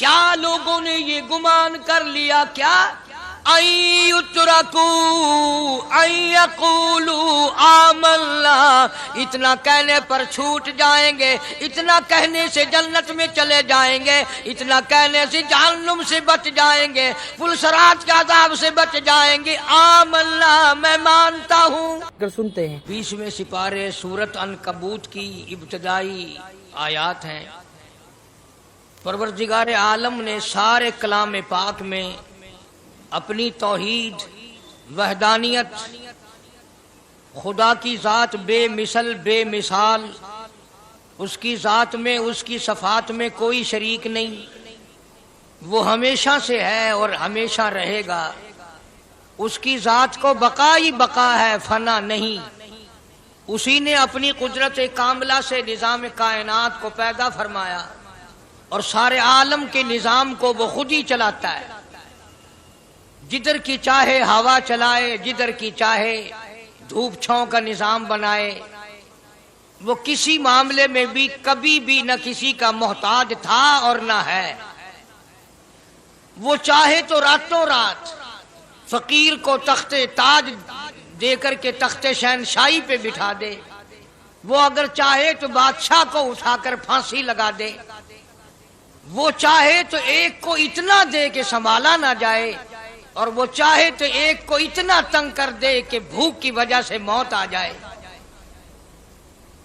کیا لوگوں نے یہ گمان کر لیا کیا ان یترکوا ان یقولوا آمنا، اتنا کہنے پر چھوٹ جائیں گے، اتنا کہنے سے جنت میں چلے جائیں گے، اتنا کہنے سے جہنم سے بچ جائیں گے، پلسرات کے عذاب سے بچ جائیں گے، آمنا میں مانتا ہوں۔ اگر سنتے ہیں 20ویں سپارے سورۃ عنکبوت کی ابتدائی آیات ہیں۔ پروردگار عالم نے سارے کلام پاک میں اپنی توحید، وحدانیت، خدا کی ذات بے مثل بے مثال، اس کی ذات میں، اس کی صفات میں کوئی شریک نہیں، وہ ہمیشہ سے ہے اور ہمیشہ رہے گا، اس کی ذات کو بقا ہی بقا ہے، فنا نہیں۔ اسی نے اپنی قدرت کاملہ سے نظام کائنات کو پیدا فرمایا اور سارے عالم کے نظام کو وہ خود ہی چلاتا ہے، جدھر کی چاہے ہوا چلائے، جدھر کی چاہے دھوپ چھاؤں کا نظام بنائے، وہ کسی معاملے میں بھی کبھی بھی نہ کسی کا محتاج تھا اور نہ ہے۔ وہ چاہے تو راتوں رات فقیر کو تخت تاج دے کر کے تخت شہنشاہی پہ بٹھا دے، وہ اگر چاہے تو بادشاہ کو اٹھا کر پھانسی لگا دے، وہ چاہے تو ایک کو اتنا دے کہ سنبھالا نہ جائے، اور وہ چاہے تو ایک کو اتنا تنگ کر دے کہ بھوک کی وجہ سے موت آ جائے۔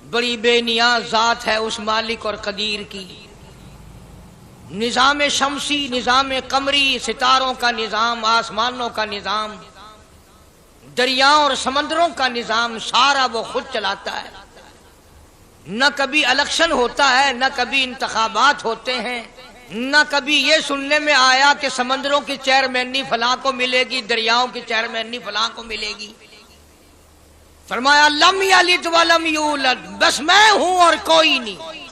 بڑی بے نیاز ذات ہے اس مالک اور قدیر کی۔ نظام شمسی، نظام قمری، ستاروں کا نظام، آسمانوں کا نظام، دریاؤں اور سمندروں کا نظام، سارا وہ خود چلاتا ہے۔ نہ کبھی الیکشن ہوتا ہے، نہ کبھی انتخابات ہوتے ہیں، نہ کبھی یہ سننے میں آیا کہ سمندروں کی چیئرمینی فلاں کو ملے گی، دریاؤں کی چیئرمینی فلاں کو ملے گی۔ فرمایا لم یلد ولم یولد، بس میں ہوں اور کوئی نہیں۔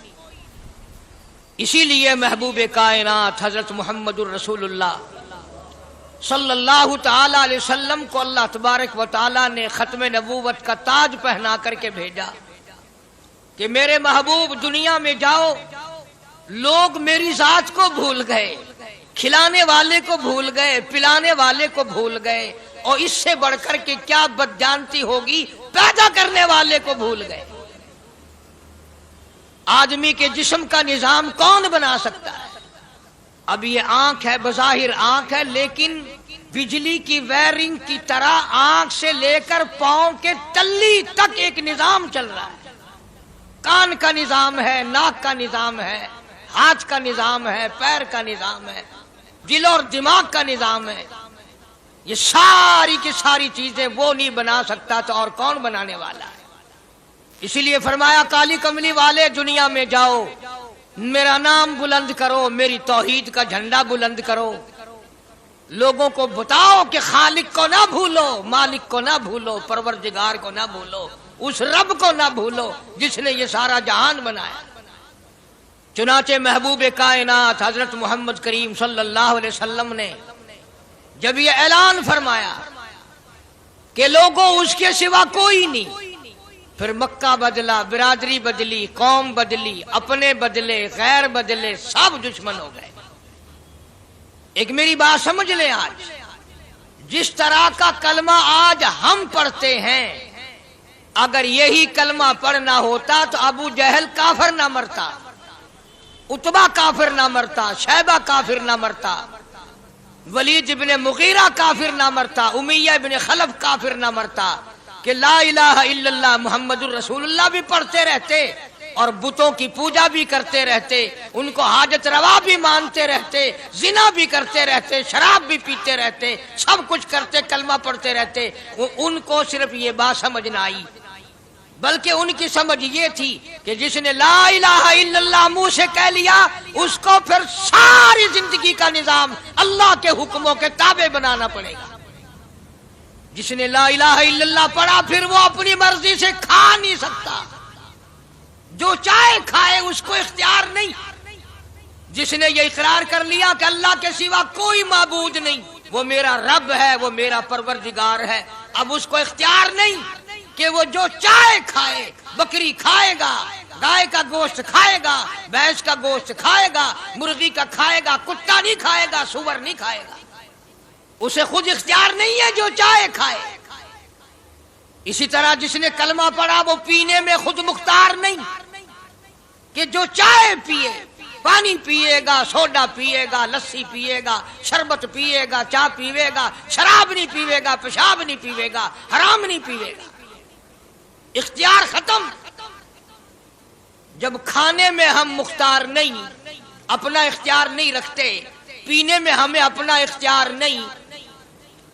اسی لیے محبوب کائنات حضرت محمد الرسول اللہ صلی اللہ تعالی علیہ وسلم کو اللہ تبارک و تعالی نے ختم نبوت کا تاج پہنا کر کے بھیجا کہ میرے محبوب دنیا میں جاؤ، لوگ میری ذات کو بھول گئے، کھلانے والے کو بھول گئے، پلانے والے کو بھول گئے، اور اس سے بڑھ کر کے کیا بدجانتی ہوگی، پیدا کرنے والے کو بھول گئے۔ آدمی کے جسم کا نظام کون بنا سکتا ہے؟ اب یہ آنکھ ہے، بظاہر آنکھ ہے، لیکن بجلی کی وائرنگ کی طرح آنکھ سے لے کر پاؤں کے تلی تک ایک نظام چل رہا ہے۔ کان کا نظام ہے، ناک کا نظام ہے، ہاتھ کا نظام ہے، پیر کا نظام ہے، دل اور دماغ کا نظام ہے۔ یہ ساری کی ساری چیزیں وہ نہیں بنا سکتا تو اور کون بنانے والا ہے؟ اسی لیے فرمایا کالی کملی والے دنیا میں جاؤ، میرا نام بلند کرو، میری توحید کا جھنڈا بلند کرو، لوگوں کو بتاؤ کہ خالق کو نہ بھولو، مالک کو نہ بھولو، پروردگار کو نہ بھولو، اس رب کو نہ بھولو جس نے یہ سارا جہان بنایا۔ چنانچہ محبوب کائنات حضرت محمد کریم صلی اللہ علیہ وسلم نے جب یہ اعلان فرمایا کہ لوگوں اس کے سوا کوئی نہیں، پھر مکہ بدلا، برادری بدلی، قوم بدلی، اپنے بدلے، غیر بدلے، سب دشمن ہو گئے۔ ایک میری بات سمجھ لیں، آج جس طرح کا کلمہ آج ہم پڑھتے ہیں، اگر یہی کلمہ پڑھنا ہوتا تو ابو جہل کافر نہ مرتا، عتبہ کافر نہ مرتا، شیبہ کافر نہ مرتا، ولید ابن مغیرہ کافر نہ مرتا، امیہ ابن خلف کافر نہ مرتا، کہ لا الہ الا اللہ محمد الرسول اللہ بھی پڑھتے رہتے اور بتوں کی پوجا بھی کرتے رہتے، ان کو حاجت روا بھی مانتے رہتے، زنا بھی کرتے رہتے، شراب بھی پیتے رہتے، سب کچھ کرتے، کلمہ پڑھتے رہتے۔ ان کو صرف یہ بات سمجھ نہ آئی، بلکہ ان کی سمجھ یہ تھی کہ جس نے لا الہ الا اللہ منہ سے کہہ لیا، اس کو پھر ساری زندگی کا نظام اللہ کے حکموں کے تابع بنانا پڑے گا۔ جس نے لا الہ الا اللہ پڑھا، پھر وہ اپنی مرضی سے کھا نہیں سکتا، جو چاہے کھائے، اس کو اختیار نہیں۔ جس نے یہ اقرار کر لیا کہ اللہ کے سوا کوئی معبود نہیں، وہ میرا رب ہے، وہ میرا پروردگار ہے، اب اس کو اختیار نہیں کہ وہ جو چاہے کھائے، بکری کھائے گا، گائے کا گوشت کھائے گا، بھینس کا گوشت کھائے گا، مرغی کا کھائے گا، کتا نہیں کھائے گا، سور نہیں کھائے گا، اسے خود اختیار نہیں ہے، جو چاہے کھائے۔ اسی طرح جس نے کلمہ پڑھا وہ پینے میں خود مختار نہیں کہ جو چاہے پیے، پانی پیے گا، سوڈا پیے گا، لسی پیے گا، شربت پیے گا، چائے پیے گا، شراب نہیں پیے گا، پیشاب نہیں پیے گا، حرام نہیں پیے گا، اختیار ختم۔ جب کھانے میں ہم مختار نہیں، اپنا اختیار نہیں رکھتے، پینے میں ہمیں اپنا اختیار نہیں،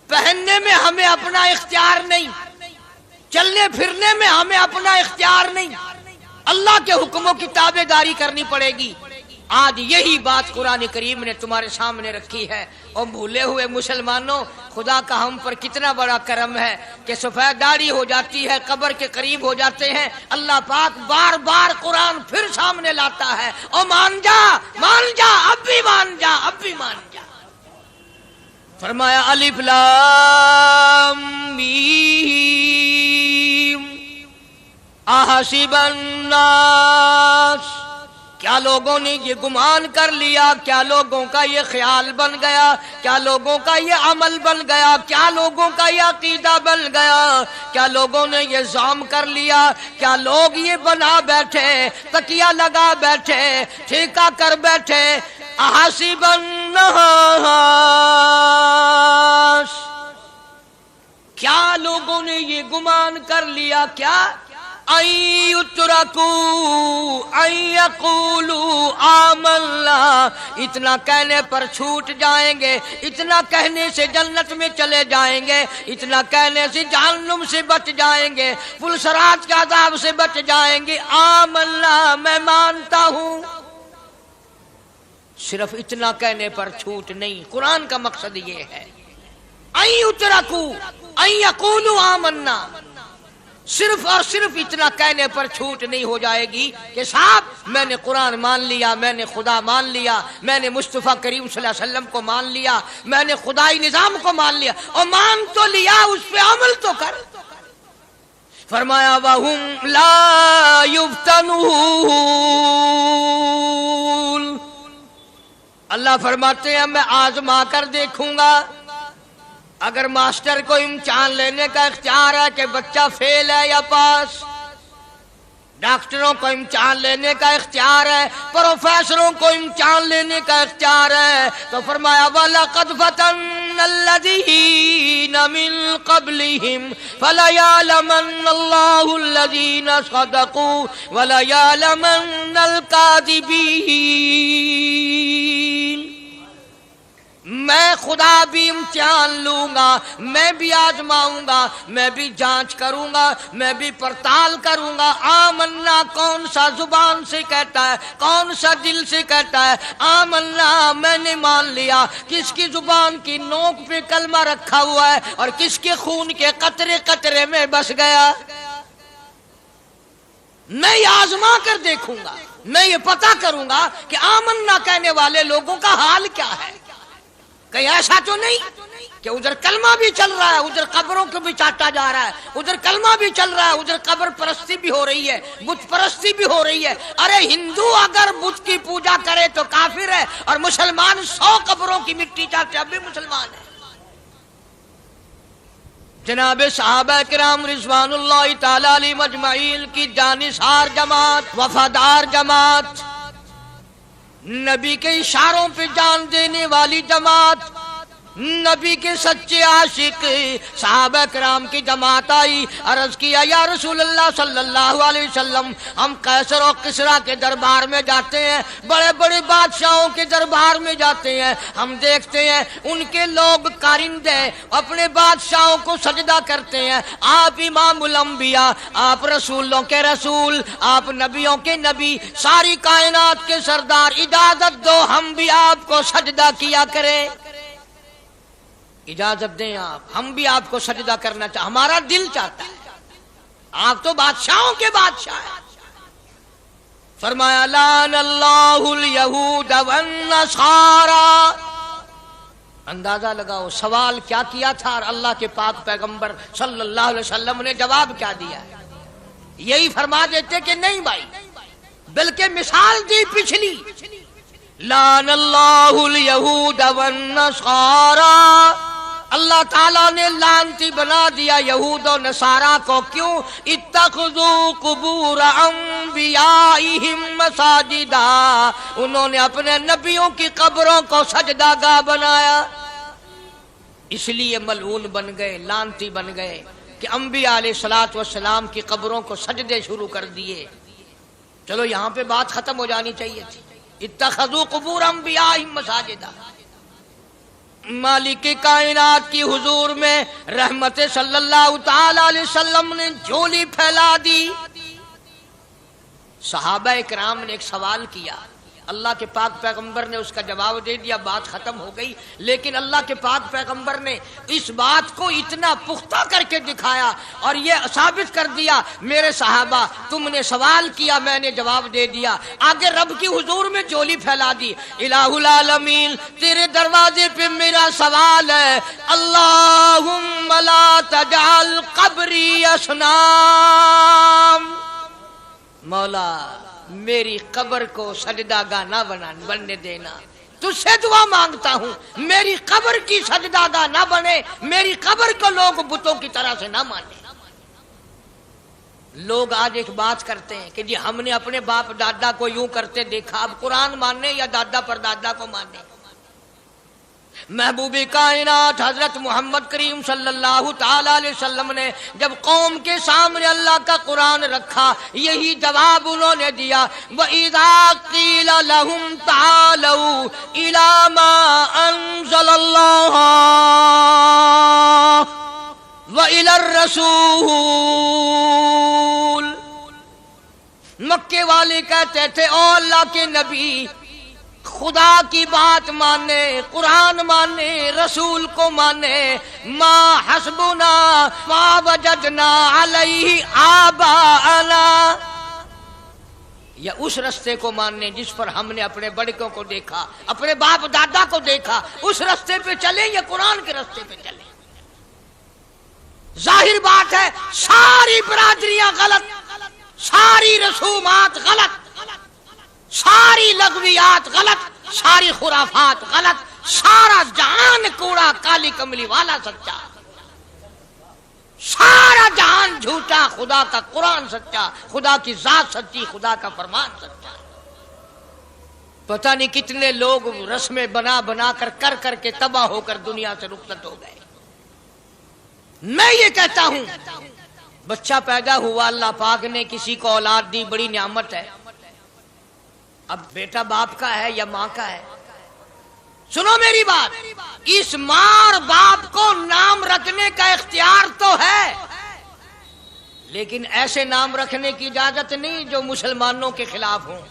پہننے میں ہمیں اپنا اختیار نہیں، چلنے پھرنے میں ہمیں اپنا اختیار نہیں، اللہ کے حکموں کی تابع داری کرنی پڑے گی۔ آج یہی بات قرآن کریم نے تمہارے سامنے رکھی ہے۔ اور بھولے ہوئے مسلمانوں، خدا کا ہم پر کتنا بڑا کرم ہے کہ سفید داڑھی ہو جاتی ہے، قبر کے قریب ہو جاتے ہیں، اللہ پاک بار بار قرآن پھر سامنے لاتا ہے، اور مان جا، مان جا، اب بھی مان جا، اب بھی مان جا۔ فرمایا الف لام میم احسب الناس، کیا لوگوں نے یہ گمان کر لیا، کیا لوگوں کا یہ خیال بن گیا، کیا لوگوں کا یہ عمل بن گیا، کیا لوگوں کا یہ عقیدہ بن گیا، کیا لوگوں نے یہ زعم کر لیا، کیا لوگ یہ بنا بیٹھے، تکیہ لگا بیٹھے، ٹھیکہ کر بیٹھے، احسب الناس، کیا لوگوں نے یہ گمان کر لیا، کیا ان یترکوا ان یقولوا آمنا، اتنا کہنے پر چھوٹ جائیں گے، اتنا کہنے سے جنت میں چلے جائیں گے، اتنا کہنے سے جہنم سے بچ جائیں گے، پلسرات کے عذاب سے بچ جائیں گے، آمنا میں مانتا ہوں۔ صرف اتنا کہنے پر چھوٹ نہیں، قرآن کا مقصد یہ ہے ان یترکوا ان یقولوا آمنا، صرف اور صرف اتنا کہنے پر چھوٹ نہیں ہو جائے گی کہ صاحب میں نے قرآن مان لیا، میں نے خدا مان لیا، میں نے مصطفیٰ کریم صلی اللہ علیہ وسلم کو مان لیا، میں نے خدائی نظام کو مان لیا، اور مان تو لیا، اس پہ عمل تو کر۔ فرمایا وَهُمْ لَا يُفْتَنُونَ، اللہ فرماتے ہیں میں آزما کر دیکھوں گا۔ اگر ماسٹر کو امتحان لینے کا اختیار ہے کہ بچہ فیل ہے یا پاس، ڈاکٹروں کو امتحان لینے کا اختیار ہے، پروفیسروں کو امتحان لینے کا اختیار ہے، تو فرمایا وَلَقَدْ فَتَنَّا الَّذِينَ مِن قَبْلِهِمْ فَلَيَعْلَمَنَّ اللَّهُ الَّذِينَ صَدَقُوا وَلَيَعْلَمَنَّ الْكَاذِبِينَ۔ میں خدا بھی امتحان لوں گا، میں بھی آزماؤں گا، میں بھی جانچ کروں گا، میں بھی پڑتال کروں گا۔ آمنا کون سا زبان سے کہتا ہے، کون سا دل سے کہتا ہے آمنا میں نے مان لیا، کس کی زبان کی نوک پہ کلمہ رکھا ہوا ہے اور کس کے خون کے قطرے قطرے میں بس گیا۔ میں یہ آزما کر دیکھوں گا، میں یہ پتہ کروں گا کہ آمنا کہنے والے لوگوں کا حال کیا ہے۔ کہیں ایسا تو نہیں کہ ادھر کلمہ بھی چل رہا ہے، ادھر قبروں کو بھی چاٹا جا رہا ہے، ادھر کلمہ بھی چل رہا ہے، ادھر قبر پرستی بھی ہو رہی ہے، بت پرستی بھی ہو رہی ہے۔ ارے ہندو اگر بت کی پوجا کرے تو کافر ہے، اور مسلمان 100 قبروں کی مٹی چاٹے اب بھی مسلمان ہے۔ جناب صحابہ کرام رضوان اللہ تعالی علیہم اجمعین کی جانثار جماعت، وفادار جماعت، نبی کے اشاروں پہ جان دینے والی جماعت، نبی کے سچے عاشق صحابہ کرام کی جماعت آئی، عرض کیا یا رسول اللہ صلی اللہ علیہ وسلم، ہم قیصر و کسریٰ کے دربار میں جاتے ہیں، بڑے بڑے بادشاہوں کے دربار میں جاتے ہیں، ہم دیکھتے ہیں ان کے لوگ کارندے اپنے بادشاہوں کو سجدہ کرتے ہیں، آپ امام الانبیاء، آپ رسولوں کے رسول، آپ نبیوں کے نبی، ساری کائنات کے سردار، اجازت دو ہم بھی آپ کو سجدہ کیا کریں، اجازت دیں آپ، ہم بھی آپ کو سجدہ کرنا چاہتے، ہمارا دل چاہتا ہے، آپ تو بادشاہوں کے بادشاہ ہیں۔ فرمایا لعن اللہ الیہود والنصارى، اندازہ لگاؤ سوال کیا کیا تھا اور اللہ کے پاک پیغمبر صلی اللہ علیہ وسلم نے جواب کیا دیا ہے۔ یہی فرما دیتے کہ نہیں بھائی بلکہ مثال دی پچھلی، لعن اللہ الیہود والنصارى، اللہ تعالیٰ نے لعنتی بنا دیا یہود و نصارہ کو، کیوں؟ اتخذوا قبور انبیائہم مساجدا، انہوں نے اپنے نبیوں کی قبروں کو سجدہ گاہ بنایا، اس لیے ملعون بن گئے، لعنتی بن گئے کہ انبیاء علیہ الصلوۃ والسلام کی قبروں کو سجدے شروع کر دیے۔ چلو یہاں پہ بات ختم ہو جانی چاہیے تھی، اتخذوا قبور انبیائہم مساجدا۔ مالک کائنات کی حضور میں رحمت صلی اللہ تعالی علیہ وسلم نے جھولی پھیلا دی۔ صحابہ اکرام نے ایک سوال کیا، اللہ کے پاک پیغمبر نے اس کا جواب دے دیا، بات ختم ہو گئی، لیکن اللہ کے پاک پیغمبر نے اس بات کو اتنا پختہ کر کے دکھایا اور یہ ثابت کر دیا، میرے صحابہ تم نے سوال کیا، میں نے جواب دے دیا، آگے رب کی حضور میں جھولی پھیلا دی۔ الہ العالمین تیرے دروازے پہ میرا سوال ہے، اللہم لا تجعل قبری اصنام، مولا میری قبر کو سجدہ گاہ نہ بننے دینا، تجھ سے دعا مانگتا ہوں میری قبر کی سجدہ گاہ نہ بنے، میری قبر کو لوگ بتوں کی طرح سے نہ مانے۔ لوگ آج ایک بات کرتے ہیں کہ جی ہم نے اپنے باپ دادا کو یوں کرتے دیکھا، اب قرآن ماننے یا دادا پر دادا کو ماننے؟ محبوب کائنات حضرت محمد کریم صلی اللہ تعالی علیہ وسلم نے جب قوم کے سامنے اللہ کا قرآن رکھا، یہی جواب انہوں نے دیا، وَإِذَا قِيلَ لَهُمْ تَعَالَوْا إِلَى مَا أَنزَلَ اللَّهُ وَإِلَى الرَّسُولِ، مکے والے کہتے تھے او اللہ کے نبی خدا کی بات مانے، قرآن مانے، رسول کو مانے، ما حسبنا ما وجدنا علیہ آباءنا، یا اس رستے کو ماننے جس پر ہم نے اپنے بڑکوں کو دیکھا، اپنے باپ دادا کو دیکھا، اس رستے پہ چلیں یا قرآن کے رستے پہ چلیں؟ ظاہر بات ہے ساری برادریاں غلط، ساری رسومات غلط، ساری لغویات غلط، ساری خرافات غلط، سارا جہان کوڑا، کالی کملی والا سچا، سارا جہان جھوٹا، خدا کا قرآن سچا، خدا کی ذات سچی، خدا کا فرمان سچا۔ پتہ نہیں کتنے لوگ رسمیں بنا بنا کر کے تباہ ہو کر دنیا سے رخصت ہو گئے۔ میں یہ کہتا ہوں بچہ پیدا ہوا، اللہ پاک نے کسی کو اولاد دی، بڑی نعمت ہے، اب بیٹا باپ کا ہے یا ماں کا ہے؟ سنو میری بات، اس ماں اور باپ کو نام رکھنے کا اختیار تو ہے، لیکن ایسے نام رکھنے کی اجازت نہیں جو مسلمانوں کے خلاف ہوں۔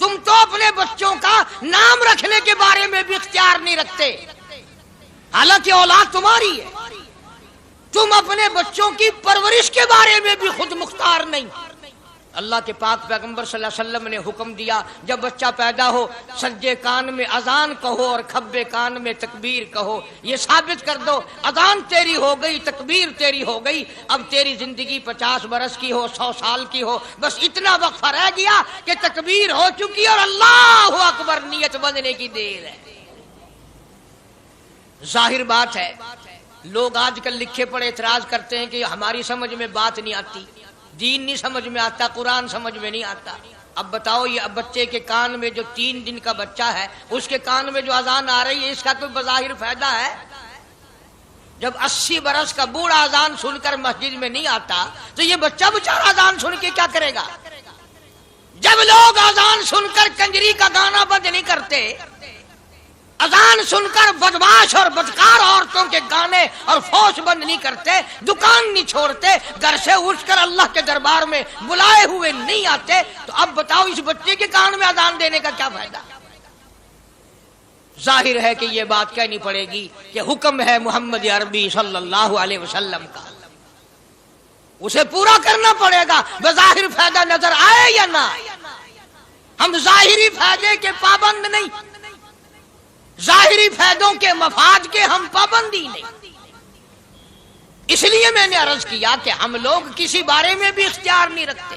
تم تو اپنے بچوں کا نام رکھنے کے بارے میں بھی اختیار نہیں رکھتے، حالانکہ اولاد تمہاری ہے، تم اپنے بچوں کی پرورش کے بارے میں بھی خود مختار نہیں۔ اللہ کے پاک پیغمبر صلی اللہ علیہ وسلم نے حکم دیا جب بچہ پیدا ہو سجے کان میں اذان کہو اور کھبے کان میں تکبیر کہو، یہ ثابت کر دو اذان تیری ہو گئی، تکبیر تیری ہو گئی، اب تیری زندگی 50 برس کی ہو، 100 سال کی ہو، بس اتنا وقفہ رہ گیا کہ تکبیر ہو چکی اور اللہ اکبر نیت بندنے کی دیر ہے۔ ظاہر بات ہے لوگ آج کل لکھے پڑے اعتراض کرتے ہیں کہ ہماری سمجھ میں بات نہیں آتی، دین نہیں سمجھ میں آتا، قرآن سمجھ میں نہیں آتا۔ اب بتاؤ یہ اب بچے کے کان میں جو 3 دن کا بچہ ہے اس کے کان میں جو اذان آ رہی ہے اس کا کوئی بظاہر فائدہ ہے؟ جب 80 برس کا بوڑھا اذان سن کر مسجد میں نہیں آتا تو یہ بچہ بیچارہ اذان سن کے کیا کرے گا؟ جب لوگ اذان سن کر کنجری کا گانا بند نہیں کرتے، اذان سن کر بدماش اور بدکار عورتوں کے گانے اور فوش بند نہیں کرتے، دکان نہیں چھوڑتے، گھر سے اٹھ کر اللہ کے دربار میں بلائے ہوئے نہیں آتے، تو اب بتاؤ اس بچے کے کان میں اذان دینے کا کیا فائدہ؟ ظاہر ہے کہ یہ بات کہنی پڑے گی کہ حکم ہے محمد عربی صلی اللہ علیہ وسلم کا، اسے پورا کرنا پڑے گا، بظاہر فائدہ نظر آئے یا نہ آئے۔ ہم ظاہری فائدے کے پابند نہیں، ظاہری فائدوں کے مفاد کے ہم پابندی نہیں۔ اس لیے میں نے عرض کیا کہ ہم لوگ کسی بارے میں بھی اختیار نہیں رکھتے،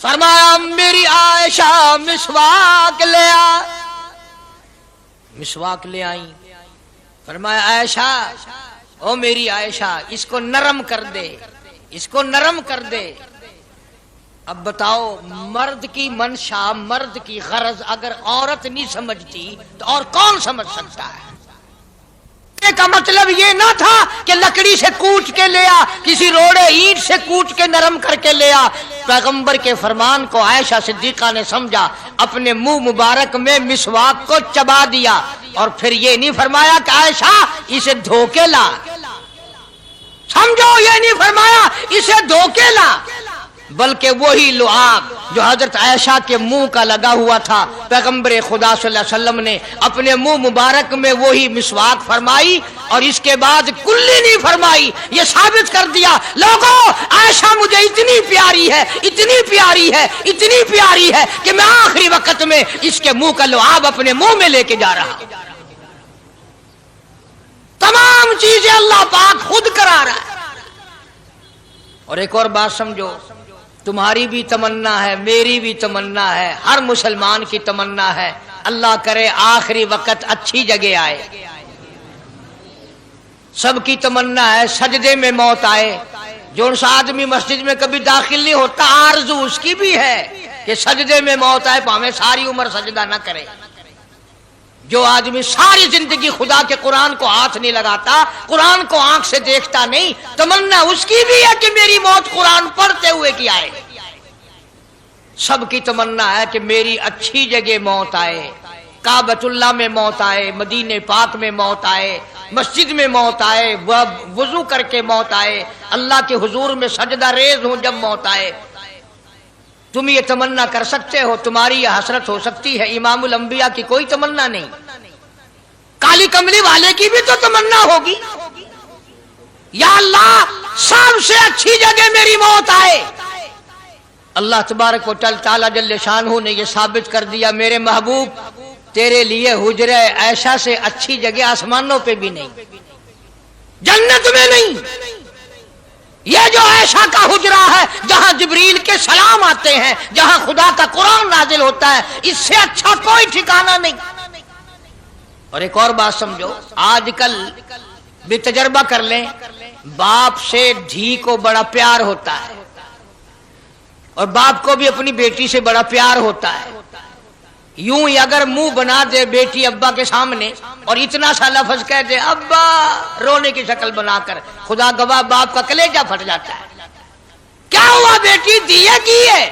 فرمایا میری عائشہ مسواک لے آ، مسواک لے آئی. فرمایا عائشہ، او میری عائشہ اس کو نرم کر دے، اس کو نرم کر دے. اب بتاؤ، مرد کی منشا، مرد کی غرض اگر عورت نہیں سمجھتی تو اور کون سمجھ سکتا ہے؟ کا مطلب یہ نہ تھا کہ لکڑی سے کوٹ کے لیا، کسی روڑے اینٹ سے کوٹ کے نرم کر کے لیا. پیغمبر کے فرمان کو عائشہ صدیقہ نے سمجھا، اپنے منہ مبارک میں مسواک کو چبا دیا، اور پھر یہ نہیں فرمایا کہ عائشہ اسے دھو کے لا. سمجھو، یہ نہیں فرمایا اسے دھو کے لا، بلکہ وہی لعاب جو حضرت عائشہ کے منہ کا لگا ہوا تھا، پیغمبر خدا صلی اللہ علیہ وسلم نے اپنے منہ مبارک میں وہی مسواک فرمائی، اور اس کے بعد کلی نہیں فرمائی. یہ ثابت کر دیا لوگوں، عائشہ مجھے اتنی پیاری ہے، اتنی پیاری ہے، اتنی پیاری ہے کہ میں آخری وقت میں اس کے منہ کا لعاب اپنے منہ میں لے کے جا رہا ہوں. تمام چیزیں اللہ پاک خود کرا رہا ہے. اور ایک اور بات سمجھو، تمہاری بھی تمنا ہے، میری بھی تمنا ہے، ہر مسلمان کی تمنا ہے، اللہ کرے آخری وقت اچھی جگہ آئے. سب کی تمنا ہے سجدے میں موت آئے. جو سا آدمی مسجد میں کبھی داخل نہیں ہوتا، آرزو اس کی بھی ہے کہ سجدے میں موت آئے، پاویں ساری عمر سجدہ نہ کرے. جو آدمی ساری زندگی خدا کے قرآن کو ہاتھ نہیں لگاتا، قرآن کو آنکھ سے دیکھتا نہیں، تمنا اس کی بھی ہے کہ میری موت قرآن پڑھتے ہوئے کی آئے. سب کی تمنا ہے کہ میری اچھی جگہ موت آئے، کعبۃ اللہ میں موت آئے، مدینہ پاک میں موت آئے، مسجد میں موت آئے، وضو کر کے موت آئے، اللہ کے حضور میں سجدہ ریز ہوں جب موت آئے. تم یہ تمنا کر سکتے ہو، تمہاری یہ حسرت ہو سکتی ہے. امام الانبیاء کی کوئی تمنا نہیں. کالی کملی والے کی بھی تو تمنا ہوگی، یا اللہ سب سے اچھی جگہ میری موت آئے. اللہ تبارک و تعالی جل شانہ نے یہ ثابت کر دیا، میرے محبوب تیرے لیے حجرہ عائشہ سے اچھی جگہ آسمانوں پہ بھی نہیں، جنت میں نہیں. یہ جو عائشہ کا حجرہ ہے، جہاں جبریل کے سلام آتے ہیں، جہاں خدا کا قرآن نازل ہوتا ہے، اس سے اچھا کوئی ٹھکانہ نہیں. اور ایک اور بات سمجھو، آج کل بھی تجربہ کر لیں، باپ سے دھی کو بڑا پیار ہوتا ہے، اور باپ کو بھی اپنی بیٹی سے بڑا پیار ہوتا ہے. یوں ہی اگر منہ بنا دے بیٹی ابا کے سامنے اور اتنا سا لفظ کہہ دے ابا، رونے کی شکل بنا کر، خدا گواہ باپ کا کلیجہ پھٹ جاتا ہے. کیا ہوا بیٹی، دیے کی ہے؟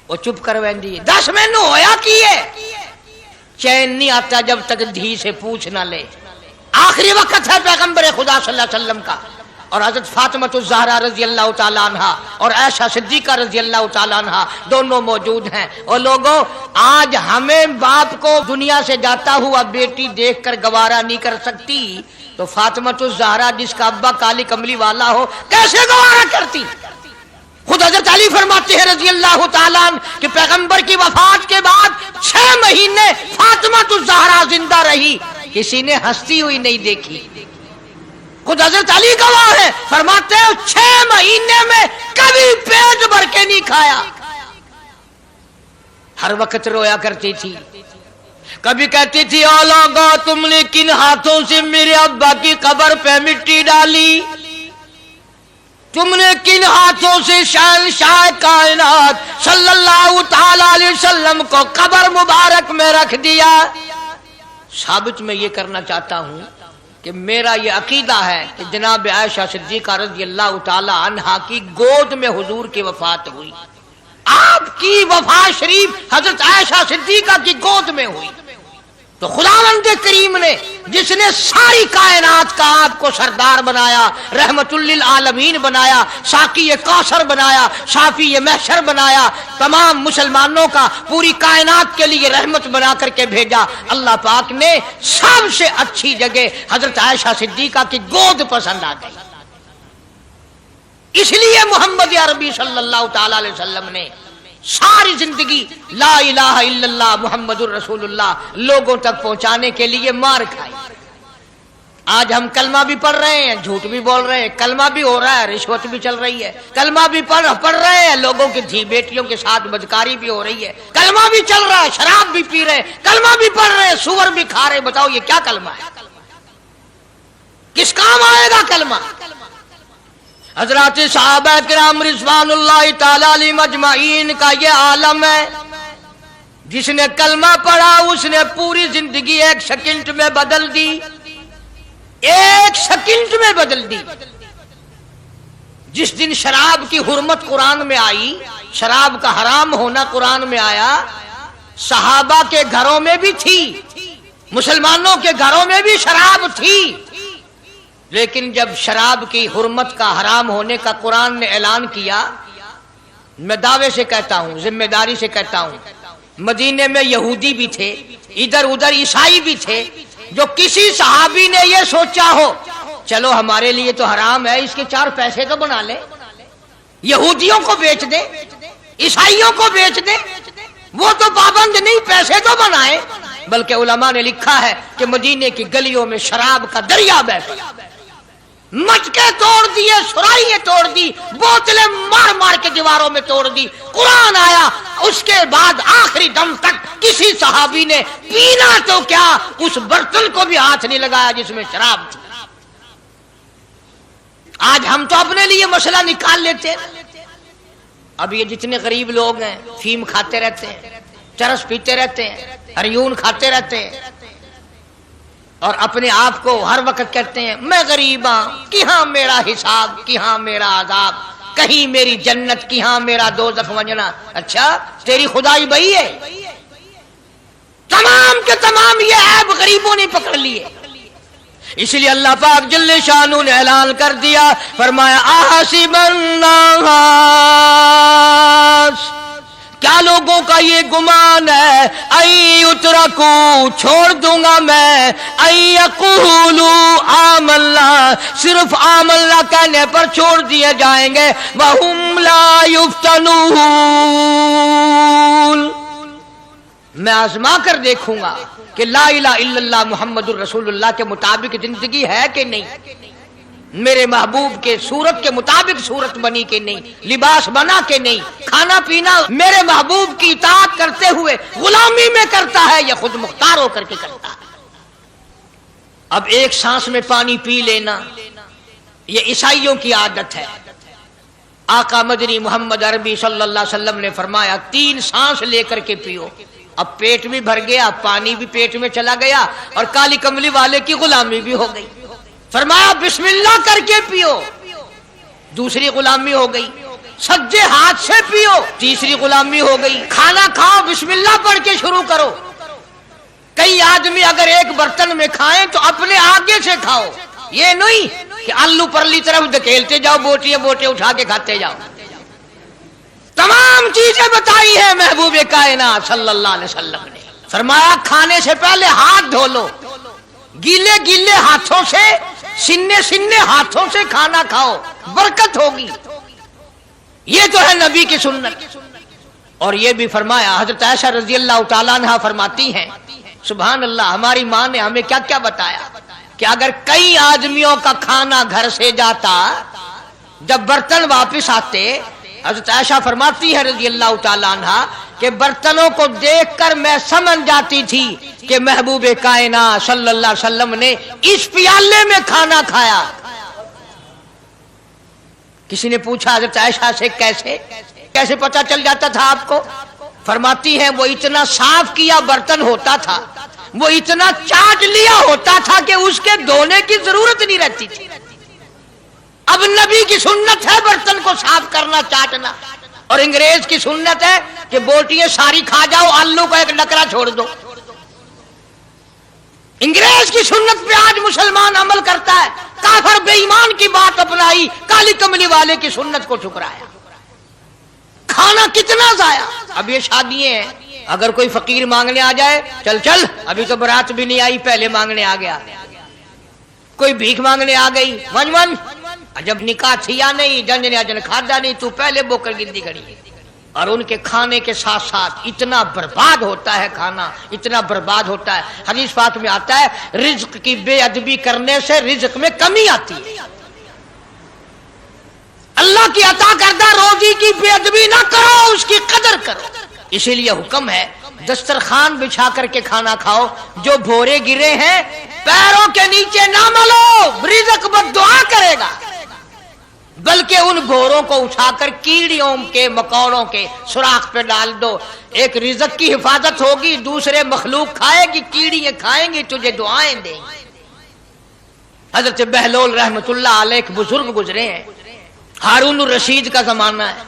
وہ چپ کر ویندی 10 مینو ہویا کی ہے. چین نہیں آتا جب تک دھی سے پوچھ نہ لے. آخری وقت ہے پیغمبر خدا صلی اللہ علیہ وسلم کا، اور حضرت فاطمہ الزہرا رضی اللہ تعالیٰ عنہ اور عائشہ صدیقہ رضی اللہ تعالیٰ عنہ دونوں موجود ہیں. اور لوگوں، آج ہمیں باپ کو دنیا سے جاتا ہوا بیٹی دیکھ کر گوارا نہیں کر سکتی، تو فاطمہ الزہرا جس کا ابا کالی کملی والا ہو کیسے گوارا کرتی؟ خود حضرت علی فرماتے ہیں رضی اللہ تعالیٰ عنہ کہ پیغمبر کی وفات کے بعد 6 مہینے فاطمہ الزہرا زندہ رہی، کسی نے ہنستی ہوئی نہیں دیکھی. خود حضرت علی گواہ ہے، فرماتے ہیں 6 مہینے میں کبھی پیٹ بھر کے نہیں کھایا، ہر وقت رویا کرتی تھی. کبھی کہتی تھی او لوگو، تم نے کن ہاتھوں سے میرے ابا کی قبر پہ مٹی ڈالی؟ تم نے کن ہاتھوں سے شہنشاہ کائنات صلی اللہ تعالی علیہ وسلم کو قبر مبارک میں رکھ دیا؟ ثابت میں یہ کرنا چاہتا ہوں کہ میرا یہ عقیدہ ہے کہ جناب عائشہ صدیقہ رضی اللہ تعالی عنہا کی گود میں حضور کی وفات ہوئی. آپ کی وفات شریف حضرت عائشہ صدیقہ کی گود میں ہوئی. تو خداوند کریم نے جس نے ساری کائنات کا آپ کو سردار بنایا، رحمت للعالمین بنایا، ساقی کوثر بنایا، شافی محشر بنایا، تمام مسلمانوں کا پوری کائنات کے لیے رحمت بنا کر کے بھیجا، اللہ پاک نے سب سے اچھی جگہ حضرت عائشہ صدیقہ کی گود پسند آ گئی. اس لیے محمد عربی صلی اللہ تعالی علیہ وسلم نے ساری زندگی لا الہ الا اللہ محمد الرسول اللہ لوگوں تک پہنچانے کے لیے مار کھائی. آج ہم کلمہ بھی پڑھ رہے ہیں، جھوٹ بھی بول رہے ہیں، کلمہ بھی ہو رہا ہے، رشوت بھی چل رہی ہے، کلمہ بھی پڑھ رہے ہیں، لوگوں کی دھی بیٹیوں کے ساتھ بدکاری بھی ہو رہی ہے، کلمہ بھی چل رہا ہے، شراب بھی پی رہے ہیں، کلمہ بھی پڑھ رہے ہیں، سور بھی کھا رہے ہیں۔ بتاؤ یہ کیا کلمہ ہے؟ کس کام آئے گا کلمہ؟ حضرات صحابہ کرام رضوان اللہ تعالی علیہم اجمعین کا یہ عالم ہے، جس نے کلمہ پڑھا اس نے پوری زندگی ایک سیکنڈ میں بدل دی، ایک سیکنڈ میں بدل دی۔ جس دن شراب کی حرمت قرآن میں آئی، شراب کا حرام ہونا قرآن میں آیا، صحابہ کے گھروں میں بھی تھی، مسلمانوں کے گھروں میں بھی شراب تھی، لیکن جب شراب کی حرمت کا حرام ہونے کا قرآن نے اعلان کیا، میں دعوے سے کہتا ہوں، ذمہ داری سے کہتا ہوں، مدینے میں یہودی بھی تھے، ادھر ادھر عیسائی بھی تھے، جو کسی صحابی نے یہ سوچا ہو چلو ہمارے لیے تو حرام ہے، اس کے 4 پیسے تو بنا لیں، یہودیوں کو بیچ دیں، عیسائیوں کو بیچ دیں، وہ تو پابند نہیں، پیسے تو بنائیں۔ بلکہ علماء نے لکھا ہے کہ مدینے کی گلیوں میں شراب کا دریا بہہ پڑا، مٹکے توڑ دیے، سرائیاں توڑ دی، بوتلیں مار مار کے دیواروں میں توڑ دی، قرآن آیا، اس کے بعد آخری دم تک کسی صحابی نے پینا تو کیا اس برتن کو بھی ہاتھ نہیں لگایا جس میں شراب تھی۔ آج ہم تو اپنے لیے مسئلہ نکال لیتے ہیں۔ اب یہ جتنے غریب لوگ ہیں فیم کھاتے رہتے ہیں، چرس پیتے رہتے ہیں، ہریون کھاتے رہتے ہیں، اور اپنے آپ کو ہر وقت کہتے ہیں میں غریب ہاں، کہاں میرا حساب، کہاں میرا عذاب، کہیں میری جنت، کہاں میرا دوزخ وجنا۔ اچھا تیری خدائی بھئی ہے؟ تمام کے تمام یہ عیب غریبوں نے پکڑ لیے، اس لیے اللہ پاک جل شانہ نے اعلان کر دیا، فرمایا احسب الناس، کیا لوگوں کا یہ گمان ہے، ان یترکوا، چھوڑ دوں گا میں، ان یقولوا آمنا، صرف آمنا کہنے پر چھوڑ دیے جائیں گے، وہم لا یفتنون، میں آزما کر دیکھوں گا کہ لا الہ الا اللہ محمد الرسول اللہ کے مطابق زندگی ہے کہ نہیں، میرے محبوب کے صورت کے مطابق صورت بنی کہ نہیں، لباس بنا کہ نہیں، کھانا پینا میرے محبوب کی اطاعت کرتے ہوئے غلامی میں کرتا ہے یا خود مختار ہو کر کے کرتا ہے۔ اب ایک سانس میں پانی پی لینا یہ عیسائیوں کی عادت ہے۔ آقا مدنی محمد عربی صلی اللہ علیہ وسلم نے فرمایا 3 سانس لے کر کے پیو، اب پیٹ بھی بھر گیا، پانی بھی پیٹ میں چلا گیا، اور کالی کملی والے کی غلامی بھی ہو گئی۔ فرمایا بسم اللہ کر کے پیو، دوسری غلامی ہو گئی، سجے ہاتھ سے پیو، تیسری غلامی ہو گئی، کھانا کھاؤ بسم اللہ پڑھ کے شروع کرو۔ کئی آدمی اگر ایک برتن میں کھائیں تو اپنے آگے سے کھاؤ، یہ نہیں کہ آلو پرلی طرف دھکیلتے جاؤ، بوٹیاں بوٹے اٹھا کے کھاتے جاؤ۔ تمام چیزیں بتائی ہیں محبوب کائنات صلی اللہ علیہ وسلم نے، فرمایا کھانے سے پہلے ہاتھ دھو لو، گیلے گیلے ہاتھوں سے، سننے سننے ہاتھوں سے کھانا کھاؤ، برکت ہوگی۔ یہ تو ہے نبی کی سنت۔ اور یہ بھی فرمایا، حضرت عائشہ رضی اللہ تعالیٰ عنہ فرماتی ہیں، سبحان اللہ، ہماری ماں نے ہمیں کیا کیا بتایا کہ اگر کئی آدمیوں کا کھانا گھر سے جاتا، جب برتن واپس آتے، حضرت عائشہ فرماتی ہے رضی اللہ تعالیٰ عنہ کہ برتنوں کو دیکھ کر میں سمجھ جاتی تھی کہ محبوب کائنات صلی اللہ علیہ وسلم نے اس پیالے میں کھانا کھایا۔ کسی نے پوچھا حضرت عائشہ سے کیسے پتہ چل جاتا تھا آپ کو؟ فرماتی ہیں وہ اتنا صاف کیا برتن ہوتا تھا، وہ اتنا چاٹ لیا ہوتا تھا کہ اس کے دھونے کی ضرورت نہیں رہتی تھی۔ اب نبی کی سنت ہے برتن کو صاف کرنا، چاٹنا، اور انگریز کی سنت ہے کہ بوٹیاں ساری کھا جاؤ، آلو کا ایک ڈکرا چھوڑ دو۔ انگریز کی سنت پہ آج مسلمان عمل کرتا ہے، کافر بے ایمان کی بات اپنائی، کالی کملی والے کی سنت کو ٹھکرایا۔ کھانا کتنا ضائع۔ اب یہ شادیاں ہیں، اگر کوئی فقیر مانگنے آ جائے، چل ابھی تو برات بھی نہیں آئی پہلے مانگنے آ گیا، کوئی بھیک مانگنے آ گئی، جب نکاح تھی یا نہیں، جن کھادا نہیں، تو پہلے بوکر گندی کھڑی ہے۔ اور ان کے کھانے کے ساتھ ساتھ اتنا برباد ہوتا ہے کھانا، اتنا برباد ہوتا ہے۔ حدیث پاک میں آتا ہے رزق کی بے ادبی کرنے سے رزق میں کمی آتی ہے۔ اللہ کی عطا کردہ روزی کی بے ادبی نہ کرو، اس کی قدر کرو۔ اسی لیے حکم ہے دسترخوان بچھا کر کے کھانا کھاؤ، جو بھورے گرے ہیں پیروں کے نیچے نہ ملو، رزق بد دعا کرے گا، بلکہ ان بھوروں کو اٹھا کر کیڑیوں کے مکوڑوں کے سوراخ پہ ڈال دو۔ ایک رزق کی حفاظت ہوگی، دوسرے مخلوق کھائے گی، کیڑیاں کھائیں گی، تجھے دعائیں دیں گی۔ حضرت بہلول رحمت اللہ علیہ ایک بزرگ گزرے ہیں، ہارون الرشید کا زمانہ ہے۔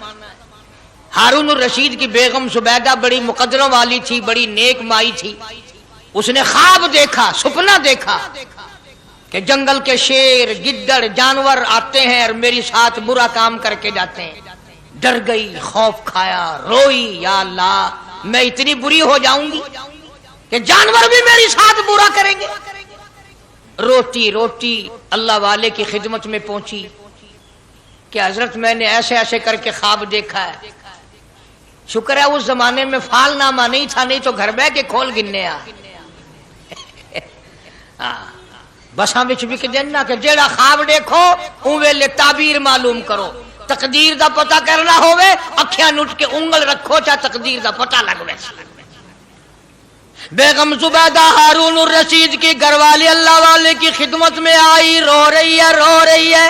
ہارون الرشید کی بیگم زبیدہ بڑی مقدروں والی تھی، بڑی نیک مائی تھی۔ اس نے خواب دیکھا، سپنا دیکھا کہ جنگل کے شیر گدڑ جانور آتے ہیں اور میری ساتھ برا کام کر کے جاتے ہیں۔ ڈر گئی، خوف کھایا، روئی، یا اللہ میں اتنی بری ہو جاؤں گی کہ جانور بھی میری ساتھ برا کریں گے۔ روتی روتی اللہ والے کی خدمت میں پہنچی کہ حضرت میں نے ایسے ایسے کر کے خواب دیکھا ہے۔ شکر ہے اس زمانے میں فال نامہ نہیں تھا، نہیں تو گھر بہ کے کھول گننے آ بساں وچ وک دینا کہ جیڑا خواب دیکھو اون ویلے تعبیر معلوم کرو۔ تقدیر دا پتہ کرنا ہوئے اکھیاں نٹ کے انگل رکھو چا تقدیر دا پتہ لگ ویسے۔ بیگم زبیدہ ہارون الرشید کی گھر والی اللہ والے کی خدمت میں آئی، رو رہی ہے، رو رہی ہے۔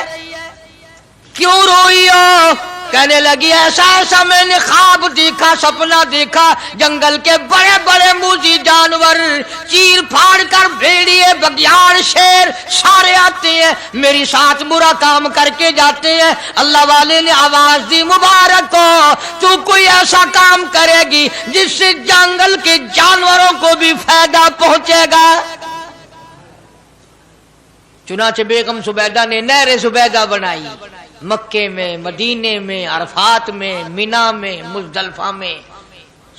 کیوں روئی ہو؟ کہنے لگی ایسا ایسا میں نے خواب دیکھا، سپنا دیکھا، جنگل کے بڑے بڑے موذی جانور چیر پھاڑ کر بھیڑیے بگیاڑ شیر سارے آتے ہیں، میری ساتھ برا کام کر کے جاتے ہیں۔ اللہ والے نے آواز دی مبارک ہو، تو کوئی ایسا کام کرے گی جس سے جنگل کے جانوروں کو بھی فائدہ پہنچے گا۔ چنانچہ بیگم زبیدہ نے نہر زبیدہ بنائی، مکے میں، مدینے میں، عرفات میں، مینا میں، مزدلفہ میں،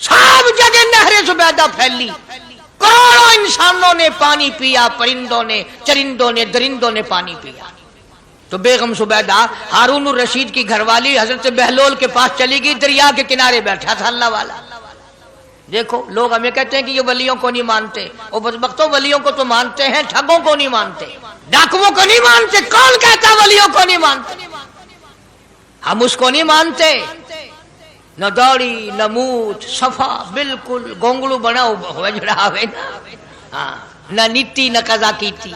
سب جگہ نہر زبیدہ پھیلی۔ کروڑوں انسانوں نے پانی پیا، پرندوں نے، چرندوں نے، درندوں نے پانی پیا۔ تو بیگم زبیدہ ہارون الرشید کی گھر والی حضرت بہلول کے پاس چلی گئی، دریا کے کنارے بیٹھا تھا اللہ والا۔ دیکھو لوگ ہمیں کہتے ہیں کہ یہ ولیوں کو نہیں مانتے، وہ بدبختوں ولیوں کو تو مانتے ہیں، ٹھگوں کو نہیں مانتے، ڈاکوؤں کو نہیں مانتے۔ کون کہتا ولیوں کو نہیں مانتے؟ ہم اس کو نہیں مانتے، نہ داڑھی نہ مونچھ، صفا بالکل گونگلو بنا ہوا جڑا ہوئے نا، نہ نیتی نہ قضا کیتی،